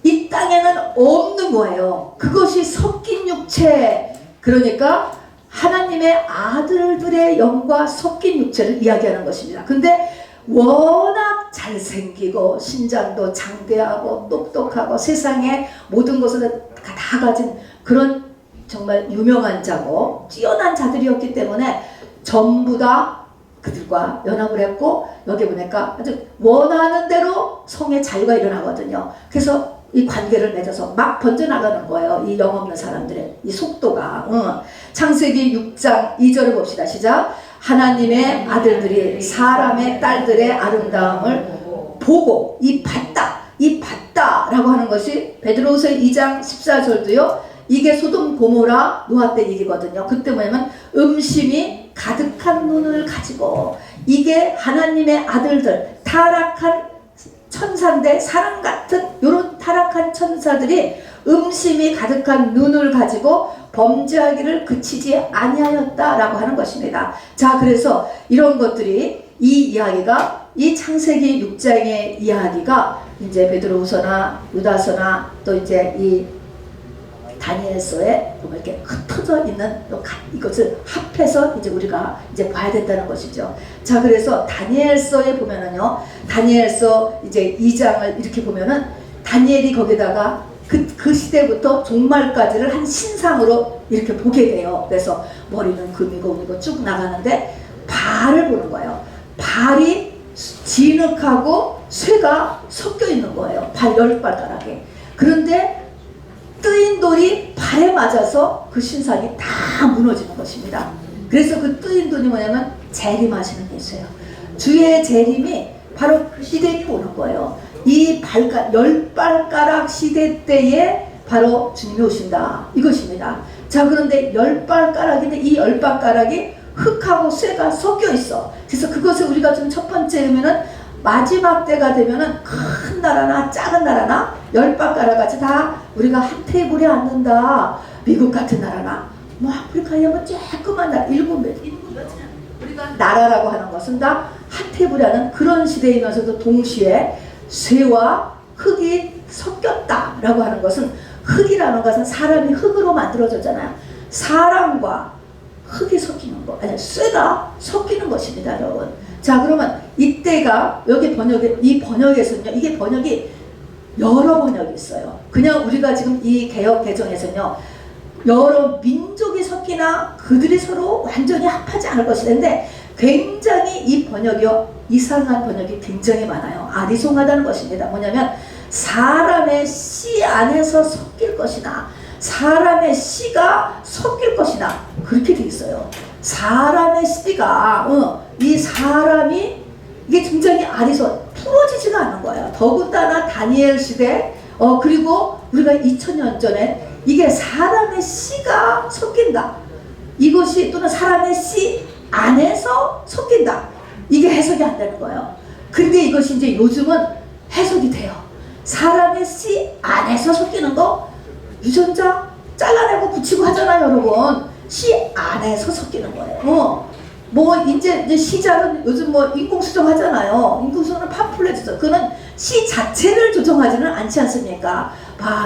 A: 이 땅에는 없는 거예요. 그것이 섞인 육체, 그러니까 하나님의 아들들의 영과 섞인 육체를 이야기하는 것입니다. 근데 워낙 잘생기고 신장도 장대하고 똑똑하고 세상의 모든 것을 다 가진 그런 정말 유명한 자고 뛰어난 자들이었기 때문에 전부 다 그들과 연합을 했고, 여기 보니까 아주 원하는 대로 성의 자유가 일어나거든요. 그래서 이 관계를 맺어서 막 번져나가는 거예요. 이 영없는 사람들의 이 속도가. 창세기 6장 2절을 봅시다. 시작. 하나님의 아들들이 사람의 딸들의 아름다움을 보고 이 봤다 라고 하는 것이 베드로후서 2장 14절도요. 이게 소돔 고모라 노아 때 얘기거든요. 그때 뭐냐면 음심이 가득한 눈을 가지고, 이게 하나님의 아들들 타락한 천사인데 사람 같은 요런 타락한 천사들이 음심이 가득한 눈을 가지고 범죄하기를 그치지 아니하였다라고 하는 것입니다. 자, 그래서 이런 것들이 이 이야기가 이 창세기 6장의 이야기가 이제 베드로후서나 유다서나 또 이제 이 다니엘서에 보면 이렇게 흩어져 있는 이것을 합해서 이제 우리가 이제 봐야 된다는 것이죠. 자, 그래서 다니엘서에 보면은요, 다니엘서 이제 2장을 이렇게 보면은 다니엘이 거기다가 그 시대부터 종말까지를 한 신상으로 이렇게 보게 돼요. 그래서 머리는 금이고 은이고 쭉 나가는데 발을 보는 거예요. 발이 진흙하고 쇠가 섞여 있는 거예요. 발 10발가락에. 그런데 뜨인 돌이 발에 맞아서 그 신상이 다 무너지는 것입니다. 그래서 그 뜨인 돌이 뭐냐면 재림하시는 예수예요. 주의 재림이 바로 그 시대에 오는 거예요. 이 10발가락 시대 때에 바로 주님이 오신다, 이것입니다. 자, 그런데 10발가락인데 이 10발가락이 흙하고 쇠가 섞여 있어. 그래서 그것을 우리가 좀 첫 번째 의미는 마지막 때가 되면은 큰 나라나 작은 나라나 10발가락 같이 다 우리가 한 테이블에 앉는다. 미국 같은 나라나 뭐 아프리카에 뭐 조그만 나라 인구 몇이냐, 우리가 나라라고 하는 것은 다 한 테이블에 앉는 그런 시대이면서도 동시에 쇠와 흙이 섞였다라고 하는 것은, 흙이라는 것은 사람이 흙으로 만들어졌잖아요. 사람과 흙이 섞이는 거, 아니 쇠가 섞이는 것입니다, 여러분. 자, 그러면 이때가 여기 번역에, 이 번역에서는요, 이게 번역이 여러 번역이 있어요. 그냥 우리가 지금 이 개역 개정에서는요, 여러 민족이 섞이나 그들이 서로 완전히 합하지 않을 것인데, 굉장히 이 번역이요, 이상한 번역이 굉장히 많아요. 아리송하다는 것입니다. 뭐냐면 사람의 씨 안에서 섞일 것이나 사람의 씨가 섞일 것이나, 그렇게 돼 있어요. 사람의 씨가 이 사람이 이게 굉장히 풀어지지가 않는 거예요. 더군다나 다니엘 시대 그리고 우리가 2000년 전에 이게 사람의 씨가 섞인다, 이것이, 또는 사람의 씨 안에서 섞인다, 이게 해석이 안 되는 거예요. 근데 이것이 이제 요즘은 해석이 돼요. 사람의 씨 안에서 섞이는 거 유전자 잘라내고 붙이고 하잖아요, 여러분. 씨 안에서 섞이는 거예요. 뭐 이제 시작은 요즘 뭐 인공수정 하잖아요. 인공수정은 팜플렛이죠. 그는 씨 자체를 조정하지는 않지 않습니까?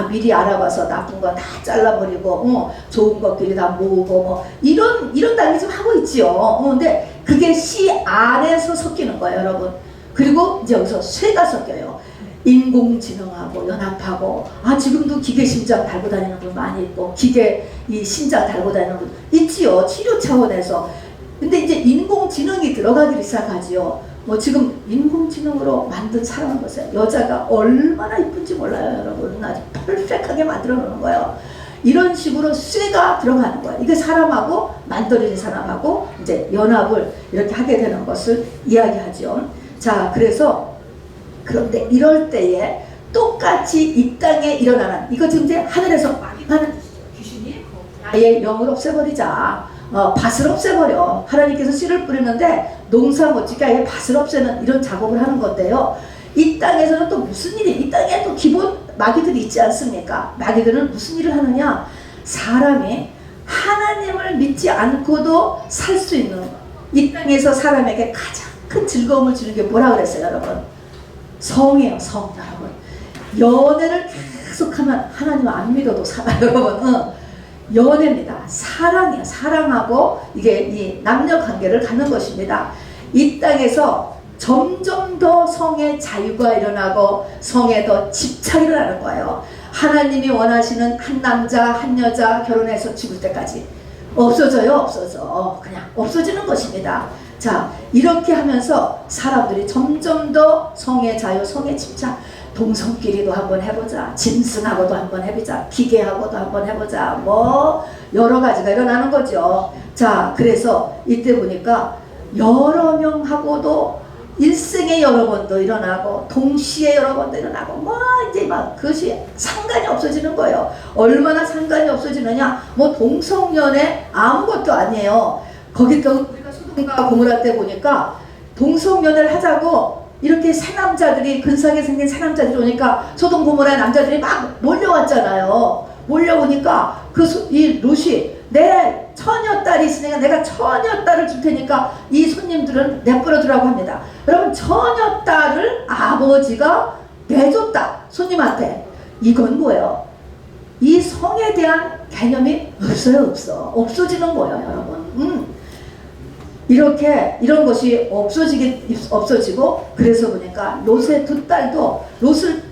A: 미리 알아봐서 나쁜 거 다 잘라버리고 좋은 것끼리 다 모으고 뭐 이런 단계 좀 하고 있지요. 근데 그게 씨 안에서 섞이는 거예요, 여러분. 그리고 이제 여기서 쇠가 섞여요. 인공지능하고 연합하고, 지금도 기계 심장 달고 다니는 분 많이 있고, 기계 이 심장 달고 다니는 분 있지요, 치료 차원에서. 근데 이제 인공지능이 들어가기 시작하지요. 뭐 지금 인공지능으로 만든 사람을 보세요. 여자가 얼마나 이쁜지 몰라요, 여러분. 아주 퍼펙트하게 만들어 놓는 거예요. 이런 식으로 쇠가 들어가는 거예요. 이게 사람하고, 만들어진 사람하고 이제 연합을 이렇게 하게 되는 것을 이야기하죠. 자, 그런데 이럴 때에 똑같이 이 땅에 일어나는, 이거 지금 이제 하늘에서 마귀하는 귀신이 아예 영을 없애버리자, 밭을 없애버려. 하나님께서 씨를 뿌리는데 농사 못지게 아예 밭을 없애는 이런 작업을 하는 건데요. 이 땅에서는 또 무슨 일이, 이 땅에 또 기본 마귀들이 있지 않습니까? 마귀들은 무슨 일을 하느냐, 사람이 하나님을 믿지 않고도 살 수 있는, 이 땅에서 사람에게 가장 큰 즐거움을 주는 게 뭐라 그랬어요, 여러분? 성이에요, 성. 여러분, 연애를 계속하면 하나님 안 믿어도 살아요, 여러분. 연애입니다. 사랑이에요. 사랑하고 이게 이 남녀 관계를 갖는 것입니다. 이 땅에서 점점 더 성의 자유가 일어나고 성에 더 집착이 일어나는 거예요. 하나님이 원하시는 한 남자 한 여자 결혼해서 죽을 때까지 없어져요. 없어져. 그냥 없어지는 것입니다. 자, 이렇게 하면서 사람들이 점점 더 성의 자유, 성의 집착, 동성끼리도 한번 해보자, 짐승하고도 한번 해보자, 기계하고도 한번 해보자, 뭐 여러 가지가 일어나는 거죠. 자, 그래서 이때 보니까 여러 명하고도 일생에 여러 번도 일어나고 동시에 여러 번도 일어나고 뭐 이제 막 그것이 상관이 없어지는 거예요. 얼마나 상관이 없어지느냐, 뭐 동성연애 아무것도 아니에요. 거기 또 우리가 소돔과 고모라 때 보니까 동성연애를 하자고 이렇게 새 남자들이 근사하게 생긴 새 남자들이 오니까 소돔 고모라의 남자들이 막 몰려왔잖아요. 몰려오니까 이 롯이 내 처녀딸이 있으니까 내가 처녀딸을 줄 테니까 이 손님들은 내버려 두라고 합니다. 여러분, 처녀딸을 아버지가 내줬다 손님한테. 이건 뭐예요? 이 성에 대한 개념이 없어요. 없어지는 거예요, 여러분. 이렇게 이런 것이 없어지고, 그래서 보니까 롯의 두 딸도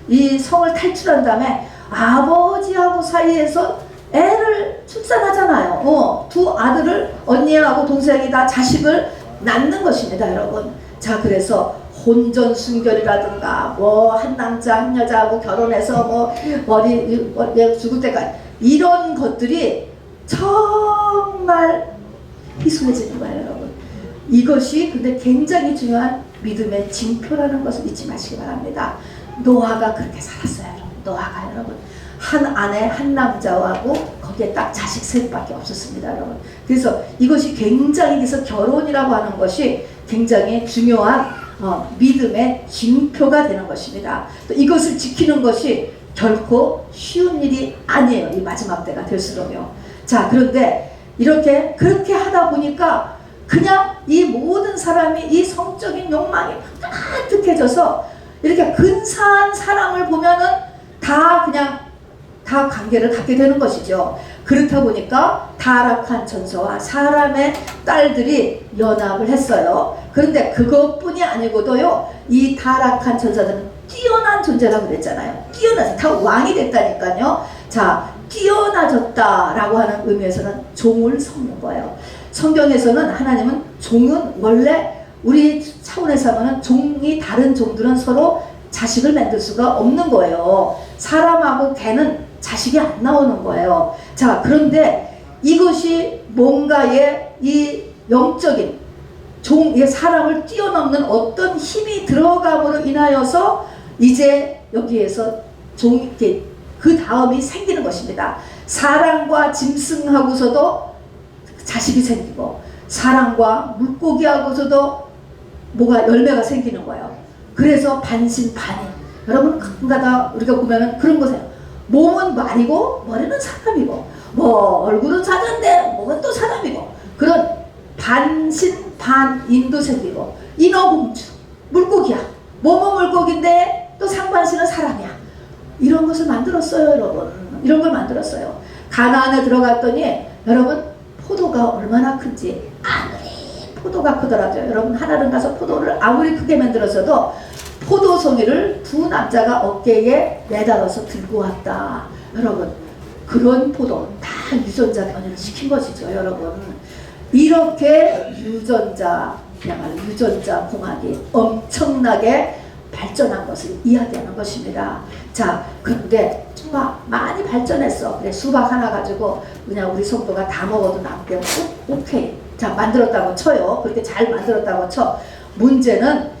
A: 이 성을 탈출한 다음에 아버지하고 사이에서 애를 출산하잖아요. 두 아들을, 언니하고 동생이 다 자식을 낳는 것입니다, 여러분. 자, 그래서 혼전순결이라든가 한 남자 한 여자하고 결혼해서 머리 죽을 때까지 이런 것들이 정말 희소해지는 거예요, 여러분. 이것이 근데 굉장히 중요한 믿음의 징표라는 것을 잊지 마시기 바랍니다. 노아가 그렇게 살았어요, 여러분. 노아가 여러분 한 아내 한 남자하고 거기에 딱 자식 셋밖에 없었습니다, 여러분. 그래서 이것이 굉장히, 그래서 결혼이라고 하는 것이 굉장히 중요한 믿음의 징표가 되는 것입니다. 또 이것을 지키는 것이 결코 쉬운 일이 아니에요, 이 마지막 때가 될수록요. 자, 그런데 그렇게 하다 보니까 그냥 이 모든 사람이 이 성적인 욕망이 가득해져서 이렇게 근사한 사람을 보면은 다 관계를 갖게 되는 것이죠. 그렇다 보니까 타락한 천사와 사람의 딸들이 연합을 했어요. 그런데 그것뿐이 아니고도요, 이 타락한 천사들은 뛰어난 존재라고 그랬잖아요. 다 왕이 됐다니까요. 자, 뛰어나졌다라고 하는 의미에서는 종을 섞는 거예요. 성경에서는 하나님은 종은 원래 우리 차원에서 하면 다른 종들은 서로 자식을 만들 수가 없는 거예요. 사람하고 개는 자식이 안 나오는 거예요. 자, 그런데 이것이 뭔가의 이 영적인 사람을 뛰어넘는 어떤 힘이 들어감으로 인하여서 이제 여기에서 그 다음이 생기는 것입니다. 사람과 짐승하고서도 자식이 생기고, 사람과 물고기하고서도 열매가 생기는 거예요. 그래서 반신반의. 여러분, 가끔가다 우리가 보면은 그런 거세요. 몸은 말이고 머리는 사람이고, 얼굴은 사자인데 몸은 또 사람이고, 그런 반신반인도 생기고, 인어공주 물고기야, 몸은 물고기인데 또 상반신은 사람이야. 이런 것을 만들었어요, 여러분. 이런 걸 만들었어요. 가나안에 들어갔더니 여러분, 포도가 얼마나 큰지, 아무리 포도가 크더라도 여러분, 하나님 가서 포도를 아무리 크게 만들었어도 포도송이를 두 남자가 어깨에 매달아서 들고 왔다. 여러분, 그런 포도 다 유전자 변이를 시킨 것이죠, 여러분. 이렇게 유전자 공학이 엄청나게 발전한 것을 이야기하는 것입니다. 자, 그런데 수박 많이 발전했어. 그래, 수박 하나 가지고 그냥 우리 성도가 다 먹어도 남게 오케이. 자, 만들었다고 쳐요. 그렇게 잘 만들었다고 쳐. 문제는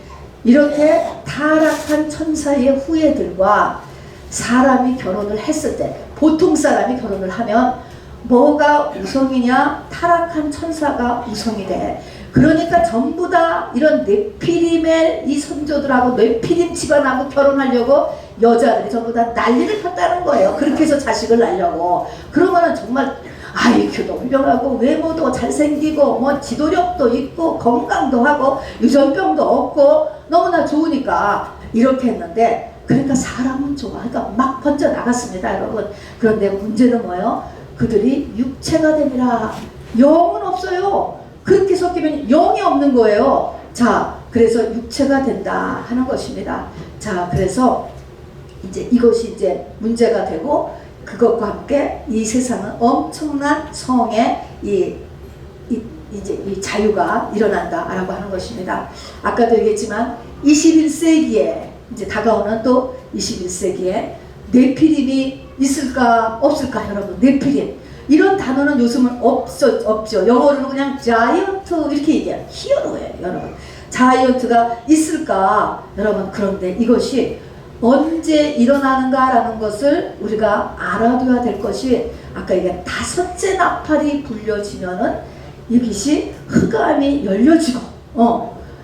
A: 이렇게 타락한 천사의 후예들과 사람이 결혼을 했을 때, 보통 사람이 결혼을 하면 뭐가 우성이냐? 타락한 천사가 우성이 돼. 그러니까 전부 다 이런 네피림의 이 선조들하고 네피림 집안하고 결혼하려고 여자들이 전부 다 난리를 폈다는 거예요. 그렇게 해서 자식을 낳으려고. 그러면은 정말 IQ도 훌륭하고 외모도 잘생기고 지도력도 있고 건강도 하고 유전병도 없고 너무나 좋으니까 이렇게 했는데, 그러니까 사람은 좋아. 그러니까 막 번져나갔습니다, 여러분. 그런데 문제는 뭐예요? 그들이 육체가 되니라. 영은 없어요. 그렇게 섞이면 영이 없는 거예요. 자, 그래서 육체가 된다 하는 것입니다. 자, 그래서 이것이 문제가 되고, 그것과 함께 이 세상은 엄청난 성의 이 자유가 일어난다라고 하는 것입니다. 아까도 얘기했지만 21세기에 다가오는 또 21세기에 네피림이 있을까 없을까, 여러분. 네피림 이런 단어는 요즘은 없죠. 영어로는 그냥 자이언트 이렇게 얘기해요. 히어로예요, 여러분. 자이언트가 있을까, 여러분. 그런데 이것이 언제 일어나는가라는 것을 우리가 알아둬야 될 것이, 아까 얘기한 다섯째 나팔이 불려지면은 이것이 흑암이 열려지고,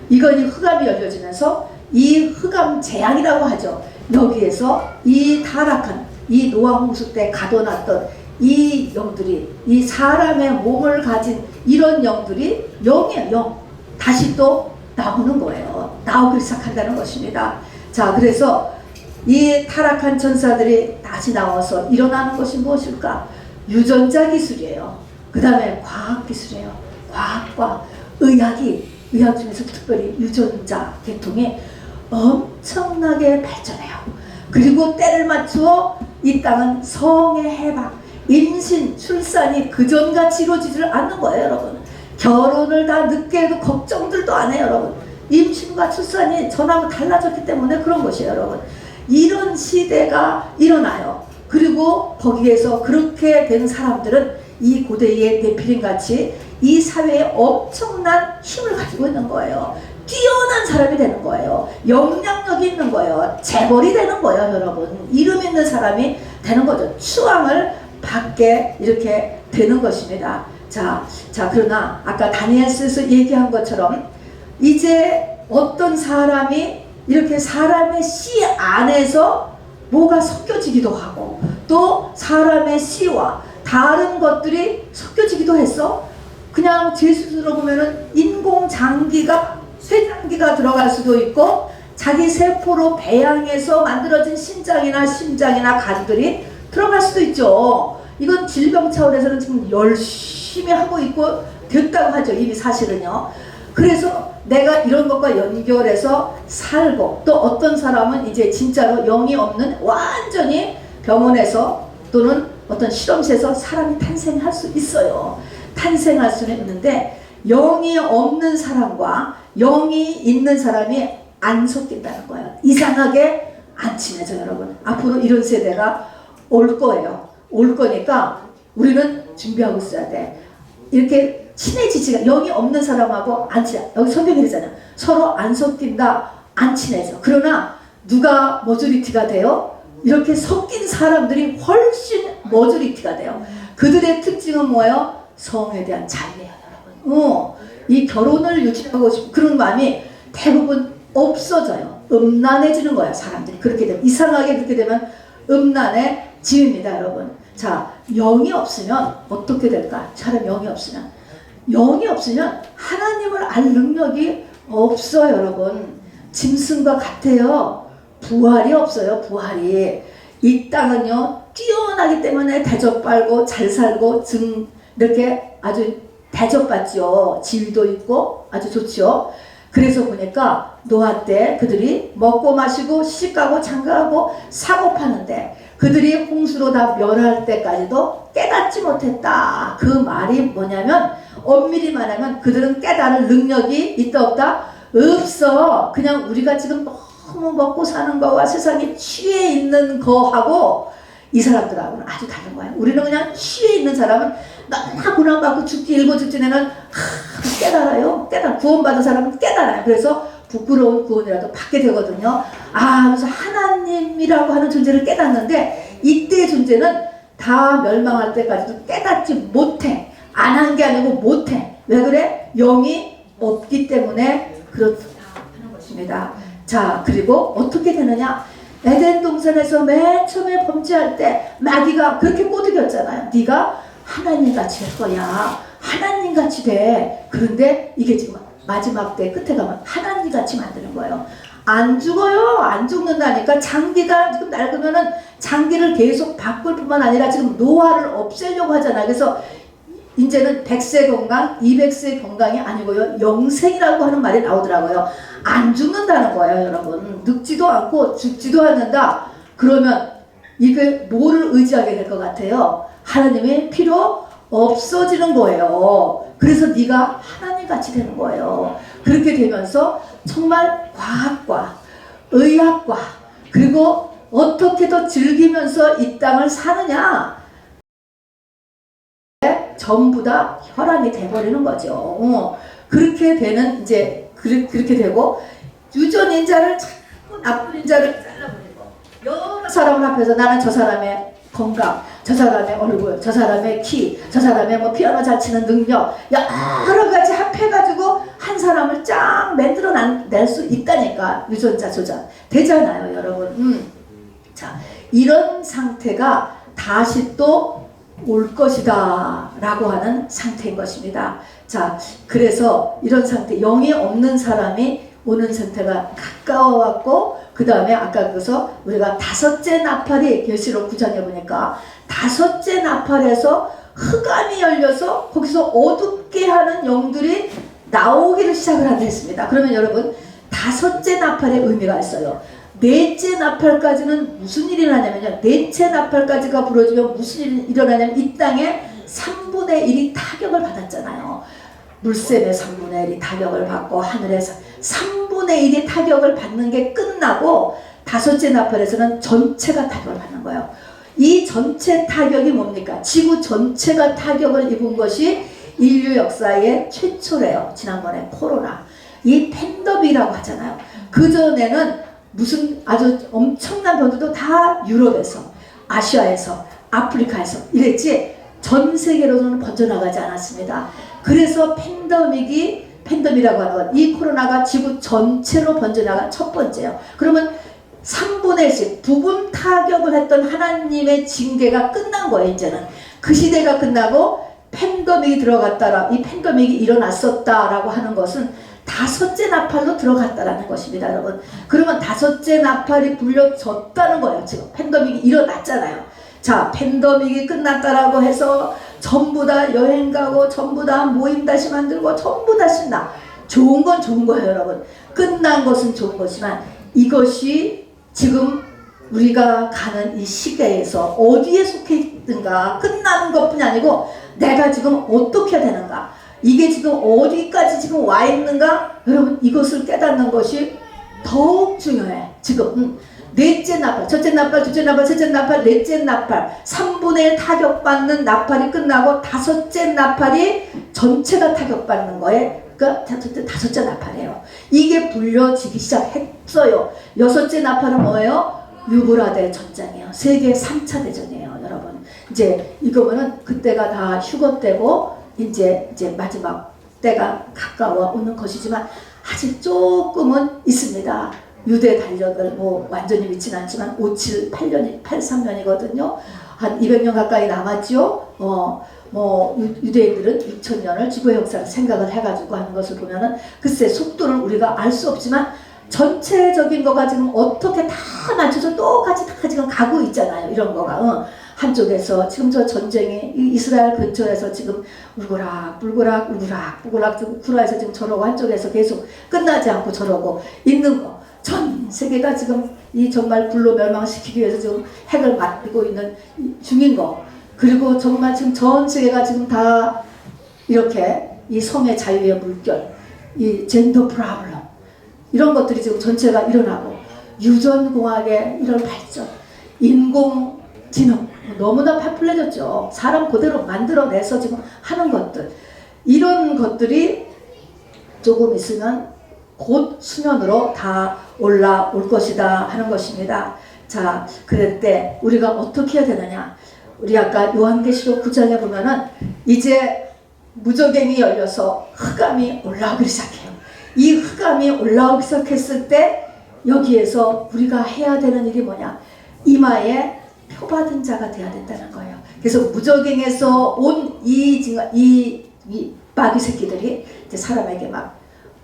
A: 이건이 흑암이 열려지면서 이 흑암 재앙이라고 하죠. 여기에서 이 타락한 이 노아 홍수 때 가둬놨던 이 영들이, 이 사람의 몸을 가진 이런 영들이 영이에요. 영. 다시 또 나오는 거예요. 나오기 시작한다는 것입니다. 자, 그래서 이 타락한 천사들이 다시 나와서 일어나는 것이 무엇일까? 유전자 기술이에요. 그 다음에 과학 기술이에요. 과학과 의학 중에서 특별히 유전자 계통이 엄청나게 발전해요. 그리고 때를 맞추어 이 땅은 성의 해방, 임신, 출산이 그전같이 이루어지질 않는 거예요, 여러분. 결혼을 다 늦게 해도 걱정들도 안 해요, 여러분. 임신과 출산이 전하고 달라졌기 때문에 그런 것이에요, 여러분. 이런 시대가 일어나요. 그리고 거기에서 그렇게 된 사람들은 이 고대의 네피림 같이 이 사회에 엄청난 힘을 가지고 있는 거예요. 뛰어난 사람이 되는 거예요. 영향력이 있는 거예요. 재벌이 되는 거예요, 여러분. 이름 있는 사람이 되는 거죠. 추앙을 받게 이렇게 되는 것입니다. 자, 그러나 아까 다니엘서에서 얘기한 것처럼 이제 어떤 사람이 이렇게 사람의 씨 안에서 뭐가 섞여지기도 하고 또 사람의 씨와 다른 것들이 섞여지기도 했어. 그냥 제수술로 보면은 인공장기가 쇠장기가 들어갈 수도 있고 자기 세포로 배양해서 만들어진 신장이나 심장이나 간들이 들어갈 수도 있죠. 이건 질병 차원에서는 지금 열심히 하고 있고 됐다고 하죠. 이미 사실은요. 그래서 내가 이런 것과 연결해서 살고 또 어떤 사람은 이제 진짜로 영이 없는 완전히 병원에서 또는 어떤 실험실에서 사람이 탄생할 수 있어요. 탄생할 수는 있는데 영이 없는 사람과 영이 있는 사람이 안 섞인다는 거예요. 이상하게 안 친해져, 여러분. 앞으로 이런 세대가 올 거예요. 올 거니까 우리는 준비하고 있어야 돼. 이렇게 친해지지가, 영이 없는 사람하고 안 친해. 여기 성경이 그러잖아요. 서로 안 섞인다, 안 친해져. 그러나 누가 머저리티가 돼요? 이렇게 섞인 사람들이 훨씬 머저리티가 돼요. 그들의 특징은 뭐예요? 성에 대한 자유예요, 여러분. 이 결혼을 유지하고 싶은 그런 마음이 대부분 없어져요. 음란해지는 거예요, 사람들이. 그렇게 되면, 이상하게 그렇게 되면 음란해집니다, 여러분. 자, 영이 없으면 어떻게 될까? 사람 영이 없으면 하나님을 알 능력이 없어요, 여러분. 짐승과 같아요. 부활이 없어요, 부활이. 이 땅은요, 뛰어나기 때문에 대접받고 잘 살고 이렇게 아주 대접받죠. 지위도 있고 아주 좋죠. 그래서 보니까 노아 때 그들이 먹고 마시고 시집가고 장가가고 사고 파는데 그들이 홍수로 다 멸할 때까지도 깨닫지 못했다. 그 말이 뭐냐면 엄밀히 말하면 그들은 깨달을 능력이 있다 없다? 없어. 그냥 우리가 지금 너무 먹고 사는 거와 세상에 취해 있는 거하고 이 사람들하고는 아주 다른 거야. 우리는 그냥 취해 있는 사람은 너무나 고난받고 죽기 일보 직전에는 깨달아요. 구원받은 사람은 깨달아요. 그래서 부끄러운 구원이라도 받게 되거든요. 그래서 하나님이라고 하는 존재를 깨닫는데 이때의 존재는 다 멸망할 때까지도 깨닫지 못해. 안 한 게 아니고 못해. 왜 그래? 영이 없기 때문에 그렇다 하는 것입니다. 자, 그리고 어떻게 되느냐? 에덴 동산에서 맨 처음에 범죄할 때 마귀가 그렇게 꼬드겼잖아요. 네가 하나님같이 할 거야. 하나님같이 돼. 그런데 이게 지금 마지막 때 끝에 가면 하나님같이 만드는 거예요. 안 죽어요. 안 죽는다니까. 장기가 지금 낡으면은 장기를 계속 바꿀 뿐만 아니라 지금 노화를 없애려고 하잖아요. 그래서 이제는 100세 건강, 200세 건강이 아니고요. 영생이라고 하는 말이 나오더라고요. 안 죽는다는 거예요, 여러분. 늙지도 않고 죽지도 않는다. 그러면 이게 뭐를 의지하게 될 것 같아요? 하나님이 필요 없어지는 거예요. 그래서 네가 하나님같이 되는 거예요. 그렇게 되면서 정말 과학과 의학과 그리고 어떻게 더 즐기면서 이 땅을 사느냐, 전부 다 혈안이 돼버리는 거죠. 그렇게 되는 이제 그렇게 되고 유전인자를 자꾸 나쁜 인자를 잘라버리고 여러 사람 앞에서 나는 저 사람의 건강, 저 사람의 얼굴, 저 사람의 키, 저 사람의 뭐 피아노 잘 치는 능력 여러 가지 합해가지고 한 사람을 쫙 만들어 놨는 낼 수 있다니까. 유전자 조작 되잖아요, 여러분. 자, 이런 상태가 다시 또 올 것이다 라고 하는 상태인 것입니다. 자, 그래서 이런 상태, 영이 없는 사람이 오는 상태가 가까워 왔고, 그 다음에 아까 그래서 우리가 다섯째 나팔이 계시록 9장에 보니까 다섯째 나팔에서 흑암이 열려서 거기서 어둡게 하는 영들이 나오기를 시작을 한다 했습니다. 그러면 여러분, 다섯째 나팔의 의미가 있어요. 넷째 나팔까지는 무슨 일이 일어나냐면요, 넷째 나팔까지가 부러지면 무슨 일이 일어나냐면 이 땅에 3분의 1이 타격을 받았잖아요. 물샘의 3분의 1이 타격을 받고 하늘에서 3분의 1이 타격을 받는 게 끝나고 다섯째 나팔에서는 전체가 타격을 받는 거예요. 이 전체 타격이 뭡니까? 지구 전체가 타격을 입은 것이 인류 역사의 최초래요. 지난번에 코로나, 이 팬데믹이라고 하잖아요. 그전에는 무슨 아주 엄청난 병들도 다 유럽에서, 아시아에서, 아프리카에서 이랬지 전 세계로는 번져나가지 않았습니다. 그래서 팬데믹이라고 하는 건, 이 코로나가 지구 전체로 번져나간 첫 번째예요. 그러면 3분의 1씩 부분 타격을 했던 하나님의 징계가 끝난 거예요. 이제는 그 시대가 끝나고 팬데믹이 들어갔다라, 이 팬데믹이 일어났었다라고 하는 것은 다섯째 나팔로 들어갔다라는 것입니다, 여러분. 그러면 다섯째 나팔이 불려졌다는 거예요. 지금 팬데믹이 일어났잖아요. 자, 팬데믹이 끝났다라고 해서 전부 다 여행 가고 전부 다 모임 다시 만들고 전부 다 신나. 좋은 건 좋은 거예요, 여러분. 끝난 것은 좋은 거지만 이것이 지금 우리가 가는 이 시대에서 어디에 속해 있든가 끝나는 것뿐이 아니고 내가 지금 어떻게 해야 되는가, 이게 지금 어디까지 지금 와 있는가, 여러분 이것을 깨닫는 것이 더욱 중요해. 지금 넷째 나팔, 첫째 나팔, 둘째 나팔, 셋째 나팔, 넷째 나팔, 3분의 1 타격받는 나팔이 끝나고 다섯째 나팔이 전체가 타격받는 거에, 그러니까 다섯째 나팔이에요. 이게 불려지기 시작했어요. 여섯째 나팔은 뭐예요? 유브라데 전쟁이에요. 세계 3차 대전이에요, 여러분. 이제 이거는 그때가 다 휴거 때고 이제 마지막 때가 가까워 오는 것이지만 아직 조금은 있습니다. 유대 달력을 뭐 완전히 믿지는 않지만 578년이 83년이거든요. 한 200년 가까이 남았죠. 유대인들은 6000년을 지구의 역사를 생각을 해가지고 하는 것을 보면은 글쎄 속도를 우리가 알 수 없지만 전체적인 거가 지금 어떻게 다 맞춰서 똑같이 다 지금 가고 있잖아요. 이런 거가 한쪽에서 지금 저 전쟁이 이스라엘 근처에서 지금 울고락 구라에서 지금 저러고, 한쪽에서 계속 끝나지 않고 저러고 있는 거, 전 세계가 지금 이 정말 불로 멸망시키기 위해서 지금 핵을 맞고 있는 중인 거, 그리고 정말 지금 전 세계가 지금 다 이렇게 이 성의 자유의 물결, 이 젠더 프로블럼, 이런 것들이 지금 전체가 일어나고, 유전공학의 이런 발전, 인공지능 너무나 파퓰해졌죠. 사람 그대로 만들어내서 지금 하는 것들, 이런 것들이 조금 있으면 곧 수년으로 다 올라올 것이다 하는 것입니다. 자, 그럴 때 우리가 어떻게 해야 되느냐, 우리 아까 요한계시록 9장에 보면은 이제 무저갱이 열려서 흑암이 올라오기 시작해요. 이 흑암이 올라오기 시작했을 때 여기에서 우리가 해야 되는 일이 뭐냐, 이마에 표받은 자가 돼야 된다는 거예요. 그래서 무저갱에서 온 이 마귀 새끼들이 이제 사람에게 막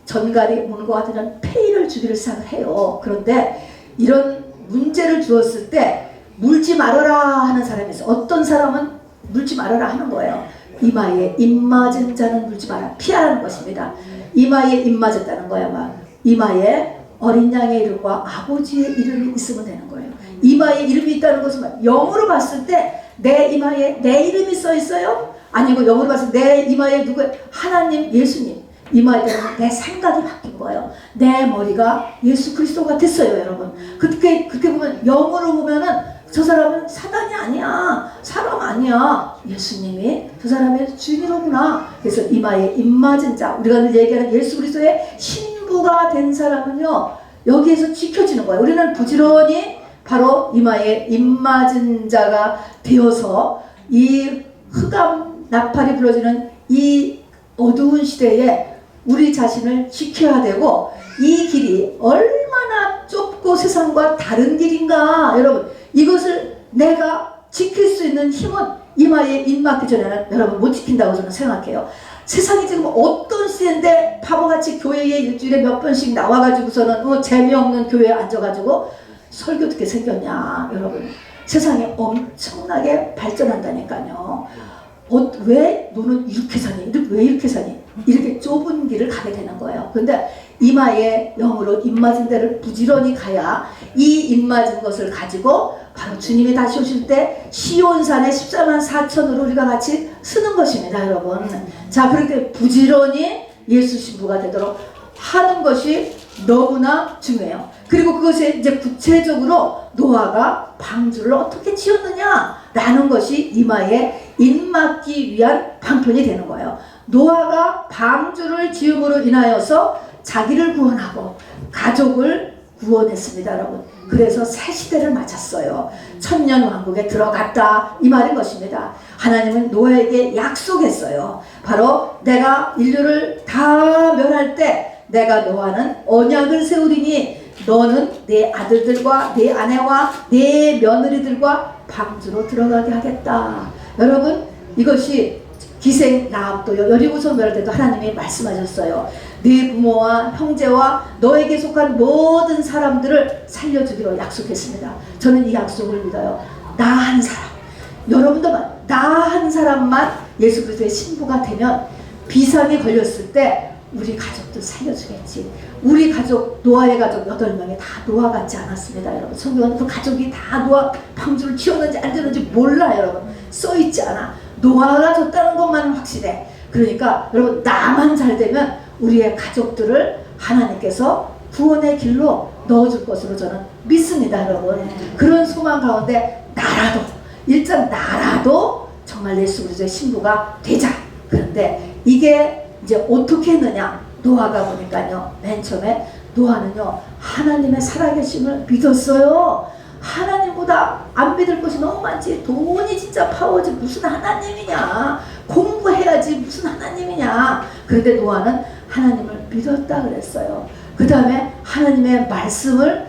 A: 전갈이 문과 같은 폐의를 주기를 시작을 해요. 그런데 이런 문제를 주었을 때 물지 말아라 하는 사람이 있어요. 어떤 사람은 물지 말아라 하는 거예요. 이마에 입맞은 자는 물지 마라, 피하라는 것입니다. 이마에 입맞았다는 거야. 막 이마에 어린 양의 이름과 아버지의 이름이 있으면 되는 거예요. 이마에 이름이 있다는 것은 영으로 봤을 때 내 이마에 내 이름이 써 있어요? 아니고 영으로 봤을 때 내 이마에 누구예요? 하나님, 예수님. 이마에 내 생각이 바뀐 거예요. 내 머리가 예수 그리스도가 됐어요, 여러분. 그렇게 보면, 영으로 보면은 저 사람은 사단이 아니야, 사람 아니야, 예수님이 저 사람의 주인이로구나. 그래서 이마에 입맞은 자, 우리가 늘 얘기하는 예수 그리스도의 신부가 된 사람은요, 여기에서 지켜지는 거예요. 우리는 부지런히 바로 이마에 입맞은 자가 되어서 이 흑암 나팔이 불어지는 이 어두운 시대에 우리 자신을 지켜야 되고, 이 길이 얼마나 좁고 세상과 다른 길인가. 여러분, 이것을 내가 지킬 수 있는 힘은 이마에 입맞기 전에는 여러분 못 지킨다고 저는 생각해요. 세상이 지금 어떤 시대인데 바보같이 교회에 일주일에 몇 번씩 나와가지고서는 재미없는 교회에 앉아가지고 설교 듣게 생겼냐. 여러분, 세상이 엄청나게 발전한다니까요. 왜 너는 이렇게 사니? 왜 이렇게 사니? 이렇게 좁은 길을 가게 되는 거예요. 근데 이마에 영으로 입맞은 데를 부지런히 가야 이 입맞은 것을 가지고 바로 주님이 다시 오실 때 시온산에 14만 4천으로 우리가 같이 쓰는 것입니다, 여러분. 자, 그렇게 부지런히 예수 신부가 되도록 하는 것이 너무나 중요해요. 그리고 그것에 이제 구체적으로 노아가 방주를 어떻게 지었느냐라는 것이 이마에 입맞기 위한 방편이 되는 거예요. 노아가 방주를 지음으로 인하여서 자기를 구원하고 가족을 구원했습니다, 여러분. 그래서 새 시대를 맞았어요. 천년 왕국에 들어갔다, 이 말인 것입니다. 하나님은 노아에게 약속했어요. 바로 내가 인류를 다 멸할 때 내가 너와는 언약을 세우리니 너는 내 아들들과 내 아내와 내 며느리들과 방주로 들어가게 하겠다. 여러분, 이것이 기생 라합도 여리고성 멸할 때도 하나님이 말씀하셨어요. 네 부모와 형제와 너에게 속한 모든 사람들을 살려주기로 약속했습니다. 저는 이 약속을 믿어요. 나 한 사람, 여러분도 나 한 사람만 예수 그리스도의 신부가 되면 비상이 걸렸을 때 우리 가족들 살려주겠지. 우리 가족, 노아의 가족 8명이 다 노아 같지 않았습니다, 여러분. 성경은 그 가족이 다 노아 방주를 지었는지 안 지었는지 몰라, 여러분. 써있지 않아. 노아가 줬다는 것만 확실해. 그러니까 여러분, 나만 잘 되면 우리의 가족들을 하나님께서 구원의 길로 넣어줄 것으로 저는 믿습니다, 여러분. 그런 소망 가운데 나라도, 일단 나라도 정말 예수 그리스도의 신부가 되자. 그런데 이게 이제 어떻게 했느냐? 노아가 보니까요, 맨 처음에 노아는요, 하나님의 살아계심을 믿었어요. 하나님보다 안 믿을 것이 너무 많지. 돈이 진짜 파워지 무슨 하나님이냐. 공부해야지 무슨 하나님이냐. 그런데 노아는 하나님을 믿었다 그랬어요. 그 다음에 하나님의 말씀을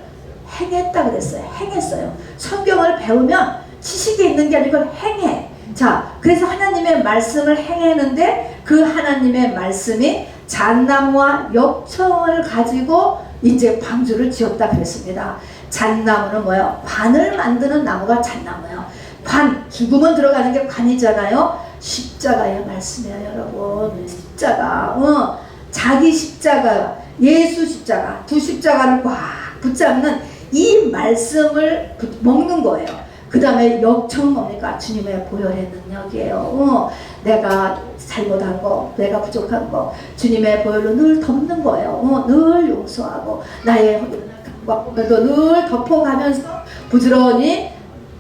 A: 행했다 그랬어요. 행했어요. 성경을 배우면 지식이 있는 게 아니고 행해. 자, 그래서 하나님의 말씀을 행했는데 그 하나님의 말씀이 잣나무와 역청을 가지고 이제 방주를 지었다 그랬습니다. 잣나무는 뭐예요? 관을 만드는 나무가 잣나무예요. 관, 죽으면 들어가는 게 관이잖아요. 십자가의 말씀이에요, 여러분. 십자가. 자기 십자가, 예수 십자가, 두 십자가를 꽉 붙잡는 이 말씀을 먹는 거예요. 그 다음에 역청 뭡니까? 주님의 보혈의 능력이에요. 내가 잘못한 거, 내가 부족한 거 주님의 보혈로 늘 덮는 거예요. 늘 용서하고 나의 늘 덮어가면서 부지런히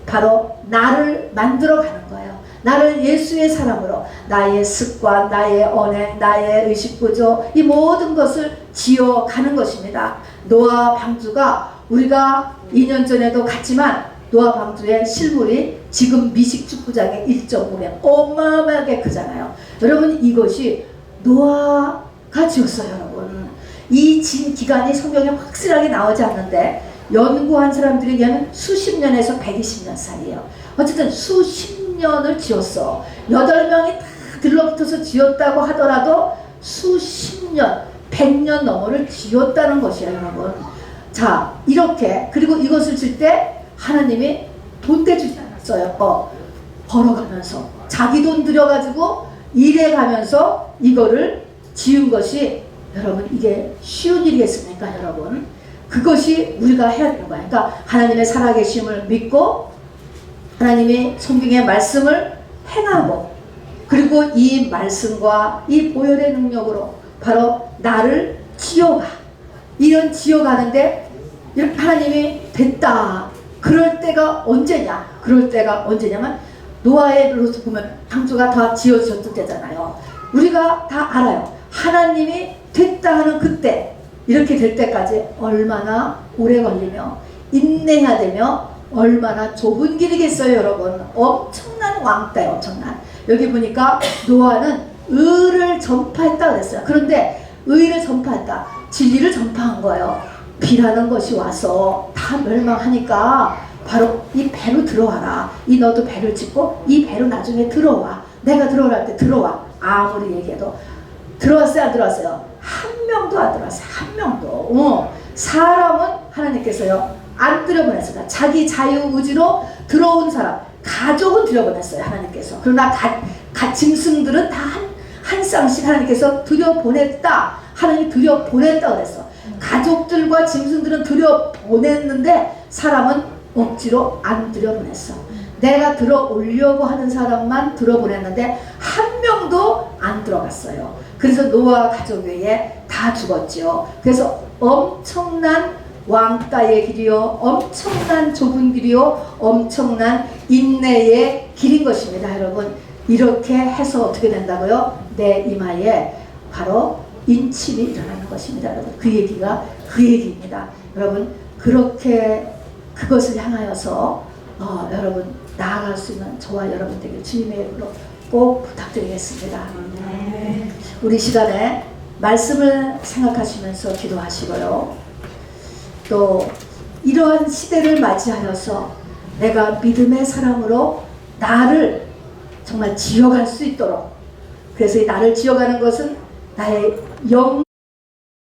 A: 바로 나를 만들어가는 거예요. 나를 예수의 사람으로, 나의 습관, 나의 언행, 나의 의식구조, 이 모든 것을 지어가는 것입니다. 노아 방주가 우리가 2년 전에도 갔지만 노아 방주의 실물이 지금 미식 축구장의 1.5배 어마어마하게 크잖아요. 여러분, 이것이 노아가 지었어요, 여러분. 이 진 기간이 성경에 확실하게 나오지 않는데 연구한 사람들에 의하면 수십 년에서 120년 사이에요. 어쨌든 수십 년을 지었어. 8명이 다 들러붙어서 지었다고 하더라도 수십 년, 100년 너머를 지었다는 것이에요, 여러분. 자, 이렇게, 그리고 이것을 질 때 하나님이 돈 떼주지 않았어요. 벌어가면서 자기 돈 들여가지고 일해가면서 이거를 지은 것이, 여러분, 이게 쉬운 일이겠습니까, 여러분? 그것이 우리가 해야 되는 거야. 그러니까 하나님의 살아계심을 믿고 하나님의 성경의 말씀을 행하고, 그리고 이 말씀과 이 보혈의 능력으로 바로 나를 지어가. 이런 지어가는데 이렇게 하나님이 됐다. 그럴 때가 언제냐? 그럴 때가 언제냐면 노아의로서 보면 방주가 다 지어졌을 때잖아요. 우리가 다 알아요. 하나님이 됐다 하는 그때, 이렇게 될 때까지 얼마나 오래 걸리며 인내해야 되며 얼마나 좁은 길이겠어요, 여러분. 엄청난 왕따예요, 엄청난. 여기 보니까 노아는 의를 전파했다 그랬어요. 그런데 의를 전파했다. 진리를 전파한 거예요. 비라는 것이 와서 다 멸망하니까 바로 이 배로 들어와라. 이 너도 배를 짓고 이 배로 나중에 들어와. 내가 들어오라 할 때 들어와. 아무리 얘기해도 들어왔어요, 안 들어왔어요? 한 명도 안 들어왔어요. 한 명도. 사람은 하나님께서요 안 들여보냈어요. 자기 자유의지로 들어온 사람, 가족은 들여보냈어요, 하나님께서. 그러나 짐승들은 다 한 쌍씩 하나님께서 들여보냈다. 하나님이 들여보냈다 그랬어. 가족들과 짐승들은 들여보냈는데 사람은 억지로 안 들여보냈어. 내가 들어오려고 하는 사람만 들어보냈는데 한 명도 안 들어갔어요. 그래서 노아 가족 외에 다 죽었죠. 그래서 엄청난 왕따의 길이요, 엄청난 좁은 길이요, 엄청난 인내의 길인 것입니다. 여러분, 이렇게 해서 어떻게 된다고요? 내 이마에 바로 인침이 일어나는 것입니다. 여러분, 그 얘기가 그 얘기입니다. 여러분, 그렇게 그것을 향하여서 여러분 나아갈 수 있는 저와 여러분 되길 주님의 이름으로 꼭 부탁드리겠습니다. 우리 시간에 말씀을 생각하시면서 기도하시고요. 또 이러한 시대를 맞이하여서 내가 믿음의 사람으로 나를 정말 지어갈 수 있도록, 그래서 이 나를 지어가는 것은 나의 영